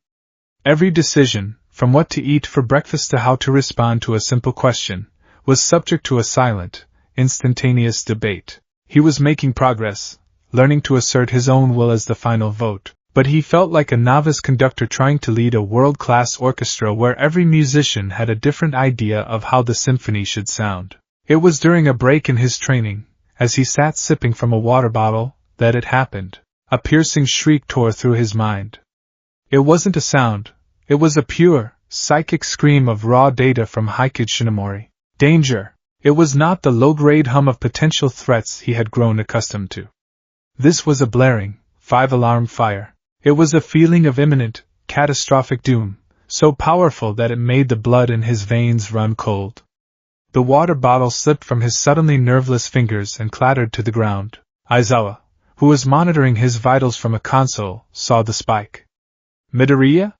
Every decision, from what to eat for breakfast to how to respond to a simple question, was subject to a silent, instantaneous debate. He was making progress, learning to assert his own will as the final vote, but he felt like a novice conductor trying to lead a world-class orchestra where every musician had a different idea of how the symphony should sound. It was during a break in his training, as he sat sipping from a water bottle, that it happened. A piercing shriek tore through his mind. It wasn't a sound, it was a pure, psychic scream of raw data from Haikage Shinomori. Danger! It was not the low-grade hum of potential threats he had grown accustomed to. This was a blaring, 5-alarm fire. It was a feeling of imminent, catastrophic doom, so powerful that it made the blood in his veins run cold. The water bottle slipped from his suddenly nerveless fingers and clattered to the ground. Aizawa, who was monitoring his vitals from a console, saw the spike. Midoriya?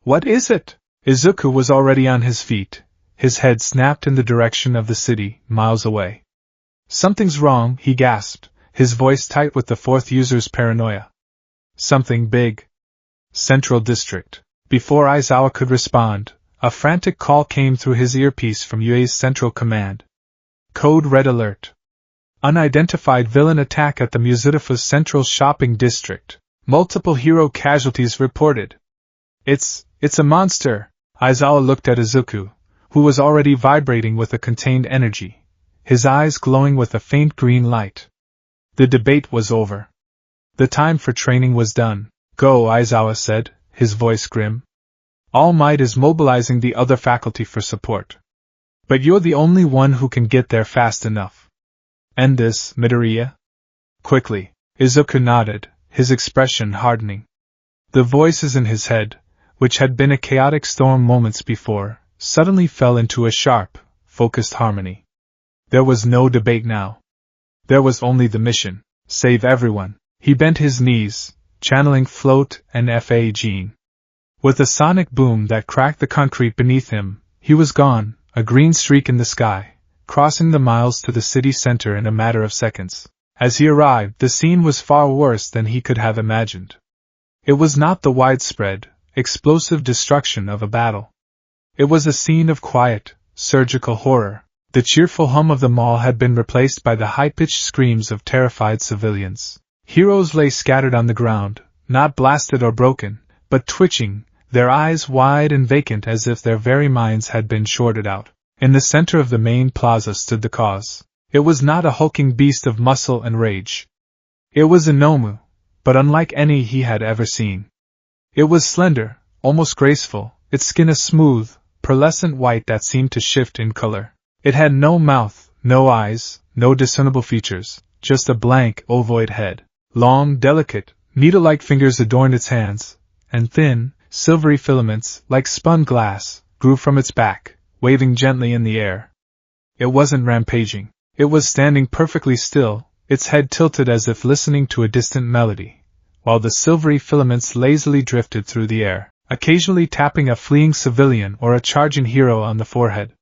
What is it? Izuku was already on his feet. His head snapped in the direction of the city, miles away. Something's wrong, he gasped, his voice tight with the fourth user's paranoia. Something big. Central District. Before Aizawa could respond, a frantic call came through his earpiece from UA's Central Command. Code Red Alert. Unidentified villain attack at the Muzutafu's Central Shopping District. Multiple hero casualties reported. It's a monster. Aizawa looked at Izuku, who was already vibrating with a contained energy, his eyes glowing with a faint green light. The debate was over. The time for training was done. Go, Aizawa said, his voice grim. All Might is mobilizing the other faculty for support. But you're the only one who can get there fast enough. End this, Midoriya? Quickly. Izuku nodded, his expression hardening. The voices in his head, which had been a chaotic storm moments before, suddenly fell into a sharp, focused harmony. There was no debate now. There was only the mission. Save everyone. He bent his knees, channeling Float and Fa Gene. With a sonic boom that cracked the concrete beneath him, he was gone, a green streak in the sky, crossing the miles to the city center in a matter of seconds. As he arrived, the scene was far worse than he could have imagined. It was not the widespread, explosive destruction of a battle. It was a scene of quiet, surgical horror. The cheerful hum of the mall had been replaced by the high-pitched screams of terrified civilians. Heroes lay scattered on the ground, not blasted or broken, but twitching, their eyes wide and vacant as if their very minds had been shorted out. In the center of the main plaza stood the cause. It was not a hulking beast of muscle and rage. It was a Nomu, but unlike any he had ever seen. It was slender, almost graceful, its skin a smooth, pearlescent white that seemed to shift in color. It had no mouth, no eyes, no discernible features, just a blank, ovoid head. Long, delicate, needle-like fingers adorned its hands, and thin, silvery filaments, like spun glass, grew from its back, waving gently in the air. It wasn't rampaging. It was standing perfectly still, its head tilted as if listening to a distant melody, while the silvery filaments lazily drifted through the air, occasionally tapping a fleeing civilian or a charging hero on the forehead.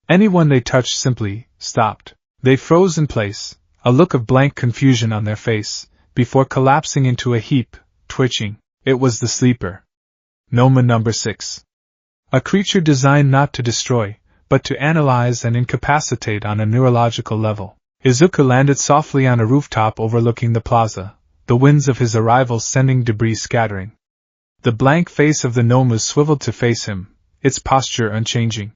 Anyone they touched simply stopped. They froze in place, a look of blank confusion on their face, before collapsing into a heap, twitching. It was the sleeper. Noma number 6. A creature designed not to destroy, but to analyze and incapacitate on a neurological level. Izuku landed softly on a rooftop overlooking the plaza, the winds of his arrival sending debris scattering. The blank face of the Nomu swiveled to face him, its posture unchanging.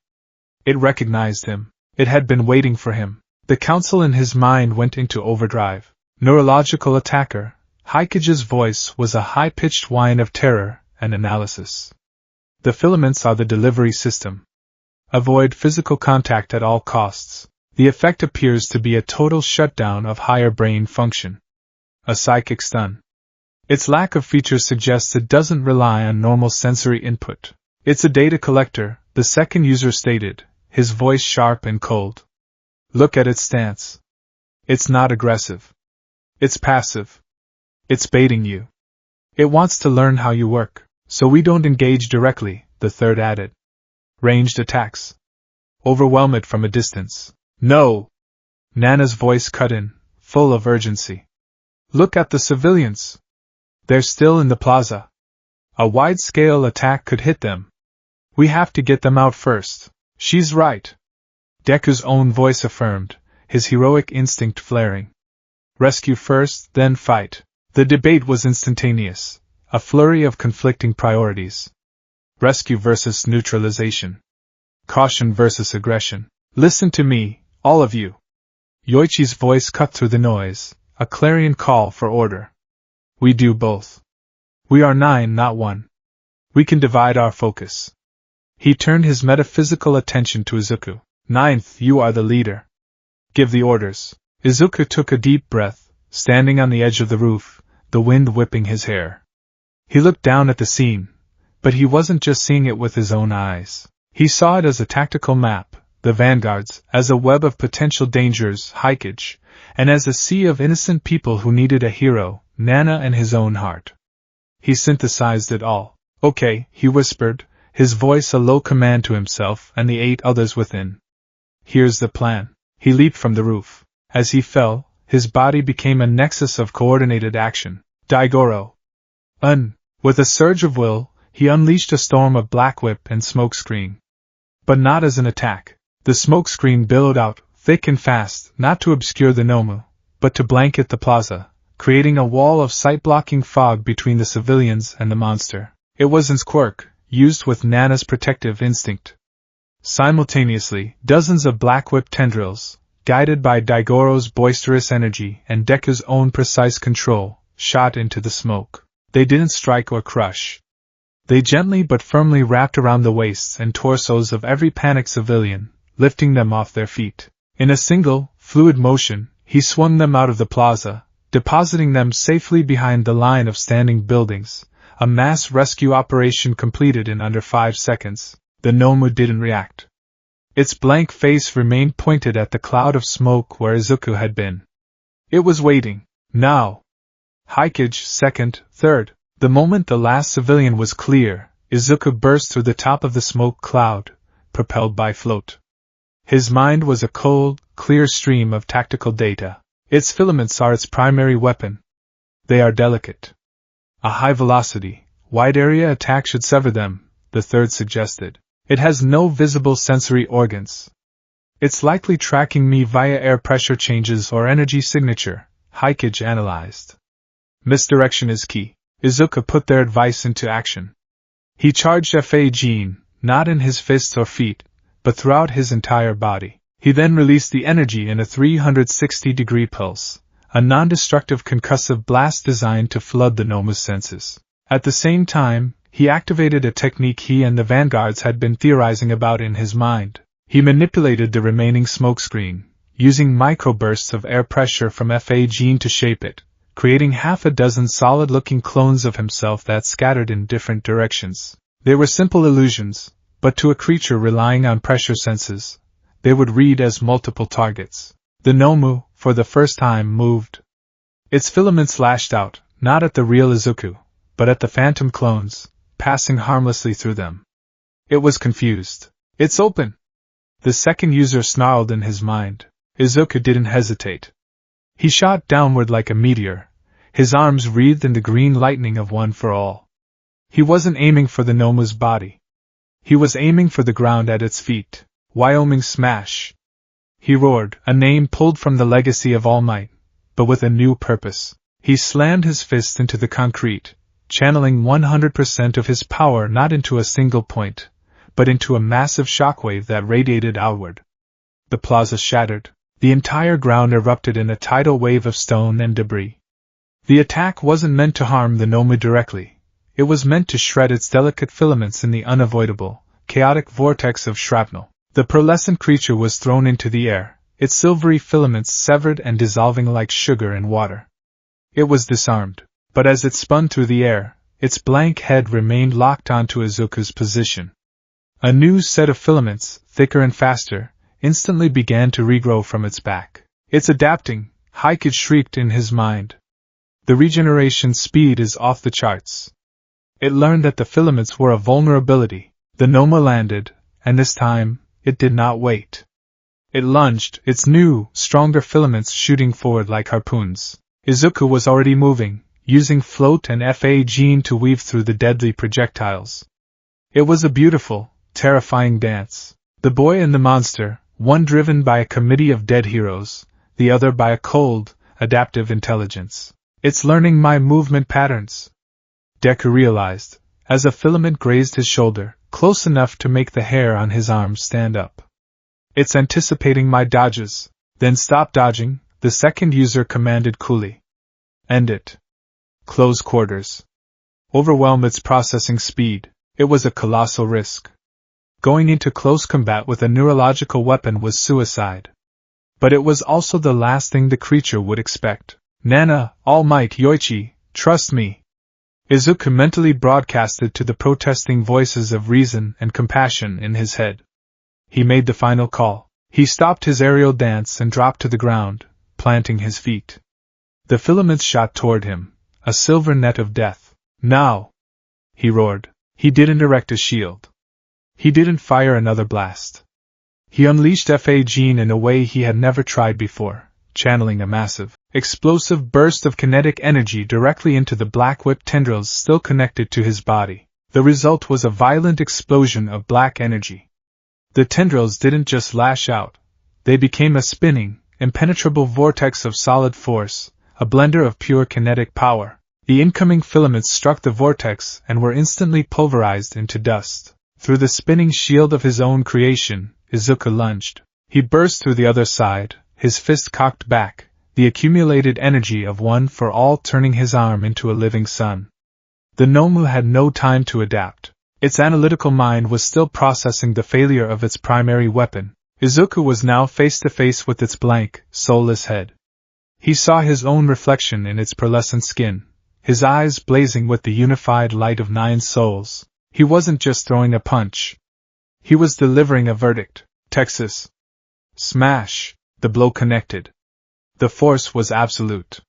It recognized him. It had been waiting for him. The counsel in his mind went into overdrive. Neurological attacker. Haikage's voice was a high-pitched whine of terror and analysis. The filaments are the delivery system. Avoid physical contact at all costs. The effect appears to be a total shutdown of higher brain function. A psychic stun. Its lack of features suggests it doesn't rely on normal sensory input. It's a data collector, the second user stated, his voice sharp and cold. Look at its stance. It's not aggressive. It's passive. It's baiting you. It wants to learn how you work, so we don't engage directly, the third added. Ranged attacks. Overwhelm it from a distance. No! Nana's voice cut in, full of urgency. Look at the civilians. They're still in the plaza. A wide-scale attack could hit them. We have to get them out first. She's right. Deku's own voice affirmed, his heroic instinct flaring. Rescue first, then fight. The debate was instantaneous, a flurry of conflicting priorities. Rescue versus neutralization. Caution versus aggression. Listen to me, all of you. Yoichi's voice cut through the noise, a clarion call for order. We do both. We are 9, not 1. We can divide our focus. He turned his metaphysical attention to Izuku. 9th, you are the leader. Give the orders. Izuku took a deep breath, standing on the edge of the roof, the wind whipping his hair. He looked down at the scene, But he wasn't just seeing it with his own eyes. He saw it as a tactical map, the vanguards, as a web of potential dangers, Haikage, and as a sea of innocent people who needed a hero, Nana and his own heart. He synthesized it all. Okay, he whispered, his voice a low command to himself and the 8 others within. Here's the plan. He leaped from the roof. As he fell, his body became a nexus of coordinated action. Daigoro. With a surge of will, he unleashed a storm of black whip and smoke screen. But not as an attack. The smoke screen billowed out, thick and fast, not to obscure the Nomu, but to blanket the plaza, creating a wall of sight-blocking fog between the civilians and the monster. It was its quirk, used with Nana's protective instinct. Simultaneously, dozens of black whip tendrils, guided by Daigoro's boisterous energy and Deku's own precise control, shot into the smoke. They didn't strike or crush. They gently but firmly wrapped around the waists and torsos of every panicked civilian, lifting them off their feet. In a single, fluid motion, he swung them out of the plaza, depositing them safely behind the line of standing buildings, a mass rescue operation completed in under 5 seconds. The Nomu didn't react. Its blank face remained pointed at the cloud of smoke where Izuku had been. It was waiting. Now. Haikage, second, third. The moment the last civilian was clear, Izuku burst through the top of the smoke cloud, propelled by float. His mind was a cold, clear stream of tactical data. Its filaments are its primary weapon. They are delicate. A high-velocity, wide-area attack should sever them, the third suggested. It has no visible sensory organs. It's likely tracking me via air pressure changes or energy signature, Haikage analyzed. Misdirection is key. Izuku put their advice into action. He charged Fa Gene, not in his fists or feet, but throughout his entire body. He then released the energy in a 360-degree pulse, a non-destructive concussive blast designed to flood the Nomu's senses. At the same time, he activated a technique he and the vanguards had been theorizing about in his mind. He manipulated the remaining smokescreen, using microbursts of air pressure from Fa Gene to shape it, creating half a dozen solid-looking clones of himself that scattered in different directions. They were simple illusions, but to a creature relying on pressure senses, they would read as multiple targets. The Nomu, for the first time, moved. Its filaments lashed out, not at the real Izuku, but at the phantom clones, passing harmlessly through them. It was confused. It's open! The second user snarled in his mind. Izuku didn't hesitate. He shot downward like a meteor, his arms wreathed in the green lightning of One for All. He wasn't aiming for the Nomu's body. He was aiming for the ground at its feet. Wyoming Smash! He roared, a name pulled from the legacy of All Might, but with a new purpose. He slammed his fist into the concrete, channeling 100% of his power not into a single point, but into a massive shockwave that radiated outward. The plaza shattered. The entire ground erupted in a tidal wave of stone and debris. The attack wasn't meant to harm the Nomu directly. It was meant to shred its delicate filaments in the unavoidable, chaotic vortex of shrapnel. The pearlescent creature was thrown into the air, its silvery filaments severed and dissolving like sugar in water. It was disarmed, but as it spun through the air, its blank head remained locked onto Izuku's position. A new set of filaments, thicker and faster, instantly began to regrow from its back. It's adapting, Haikage shrieked in his mind. The regeneration speed is off the charts. It learned that the filaments were a vulnerability. The Nomu landed, and this time, it did not wait. It lunged, its new, stronger filaments shooting forward like harpoons. Izuku was already moving, using float and Fa Gene to weave through the deadly projectiles. It was a beautiful, terrifying dance. The boy and the monster, one driven by a committee of dead heroes, the other by a cold, adaptive intelligence. It's learning my movement patterns, Deku realized, as a filament grazed his shoulder, close enough to make the hair on his arm stand up. It's anticipating my dodges. Then stop dodging, the second user commanded coolly. End it. Close quarters. Overwhelm its processing speed. It was a colossal risk. Going into close combat with a neurological weapon was suicide. But it was also the last thing the creature would expect. Nana, All Might Yoichi, trust me. Izuku mentally broadcasted to the protesting voices of reason and compassion in his head. He made the final call. He stopped his aerial dance and dropped to the ground, planting his feet. The filaments shot toward him, a silver net of death. Now! He roared. He didn't erect a shield. He didn't fire another blast. He unleashed Fa Gene in a way he had never tried before, channeling a massive, explosive burst of kinetic energy directly into the black whip tendrils still connected to his body. The result was a violent explosion of black energy. The tendrils didn't just lash out, they became a spinning, impenetrable vortex of solid force, a blender of pure kinetic power. The incoming filaments struck the vortex and were instantly pulverized into dust. Through the spinning shield of his own creation, Izuku lunged. He burst through the other side, his fist cocked back, the accumulated energy of one for all turning his arm into a living sun. The Nomu had no time to adapt. Its analytical mind was still processing the failure of its primary weapon. Izuku was now face to face with its blank, soulless head. He saw his own reflection in its pearlescent skin, his eyes blazing with the unified light of 9 souls. He wasn't just throwing a punch. He was delivering a verdict. Texas. Smash! The blow connected. The force was absolute.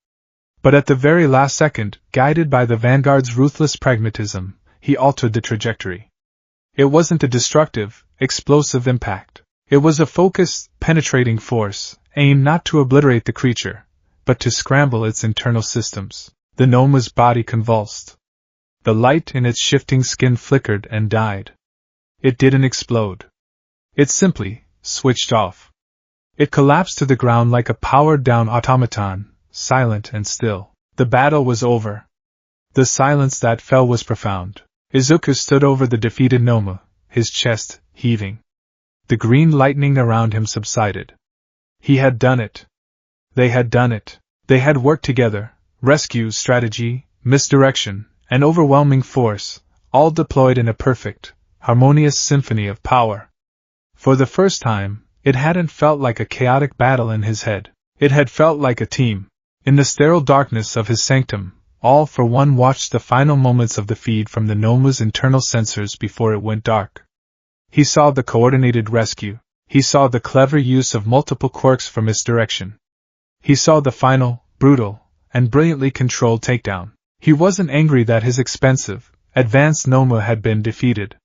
But at the very last second, guided by the Vanguard's ruthless pragmatism, he altered the trajectory. It wasn't a destructive, explosive impact. It was a focused, penetrating force, aimed not to obliterate the creature, but to scramble its internal systems. The Noma's body convulsed. The light in its shifting skin flickered and died. It didn't explode. It simply switched off. It collapsed to the ground like a powered-down automaton, silent and still. The battle was over. The silence that fell was profound. Izuku stood over the defeated Noma, his chest heaving. The green lightning around him subsided. He had done it. They had done it. They had worked together, rescue strategy, misdirection, and overwhelming force, all deployed in a perfect, harmonious symphony of power. For the first time, it hadn't felt like a chaotic battle in his head. It had felt like a team. In the sterile darkness of his sanctum, all for one watched the final moments of the feed from the Noma's internal sensors before it went dark. He saw the coordinated rescue. He saw the clever use of multiple quirks for misdirection. He saw the final, brutal, and brilliantly controlled takedown. He wasn't angry that his expensive, advanced Noma had been defeated.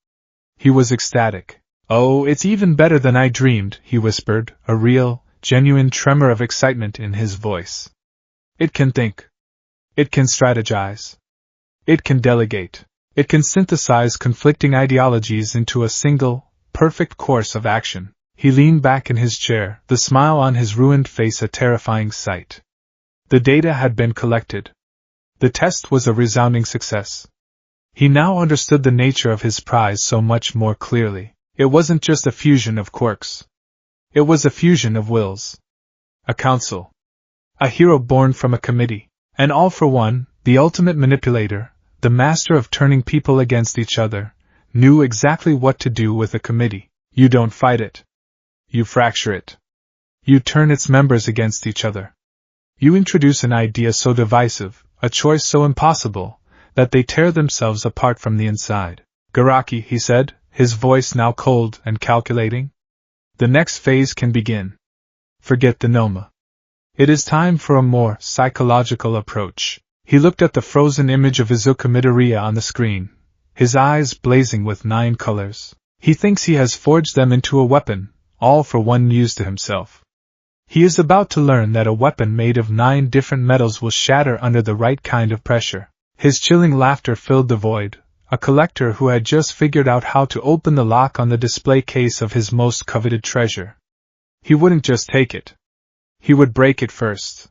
He was ecstatic. "Oh, it's even better than I dreamed," he whispered, a real, genuine tremor of excitement in his voice. "It can think. It can strategize. It can delegate. It can synthesize conflicting ideologies into a single, perfect course of action." He leaned back in his chair, the smile on his ruined face a terrifying sight. The data had been collected. The test was a resounding success. He now understood the nature of his prize so much more clearly. It wasn't just a fusion of quirks. It was a fusion of wills. A council. A hero born from a committee. And all for one, the ultimate manipulator, the master of turning people against each other, knew exactly what to do with a committee. You don't fight it. You fracture it. You turn its members against each other. You introduce an idea so divisive, a choice so impossible, that they tear themselves apart from the inside. "Garaki," he said, his voice now cold and calculating. "The next phase can begin. Forget the Noma. It is time for a more psychological approach." He looked at the frozen image of Izuku Midoriya on the screen, his eyes blazing with 9 colors. "He thinks he has forged them into a weapon, all for one used to himself. He is about to learn that a weapon made of 9 different metals will shatter under the right kind of pressure." His chilling laughter filled the void, a collector who had just figured out how to open the lock on the display case of his most coveted treasure. He wouldn't just take it. He would break it first.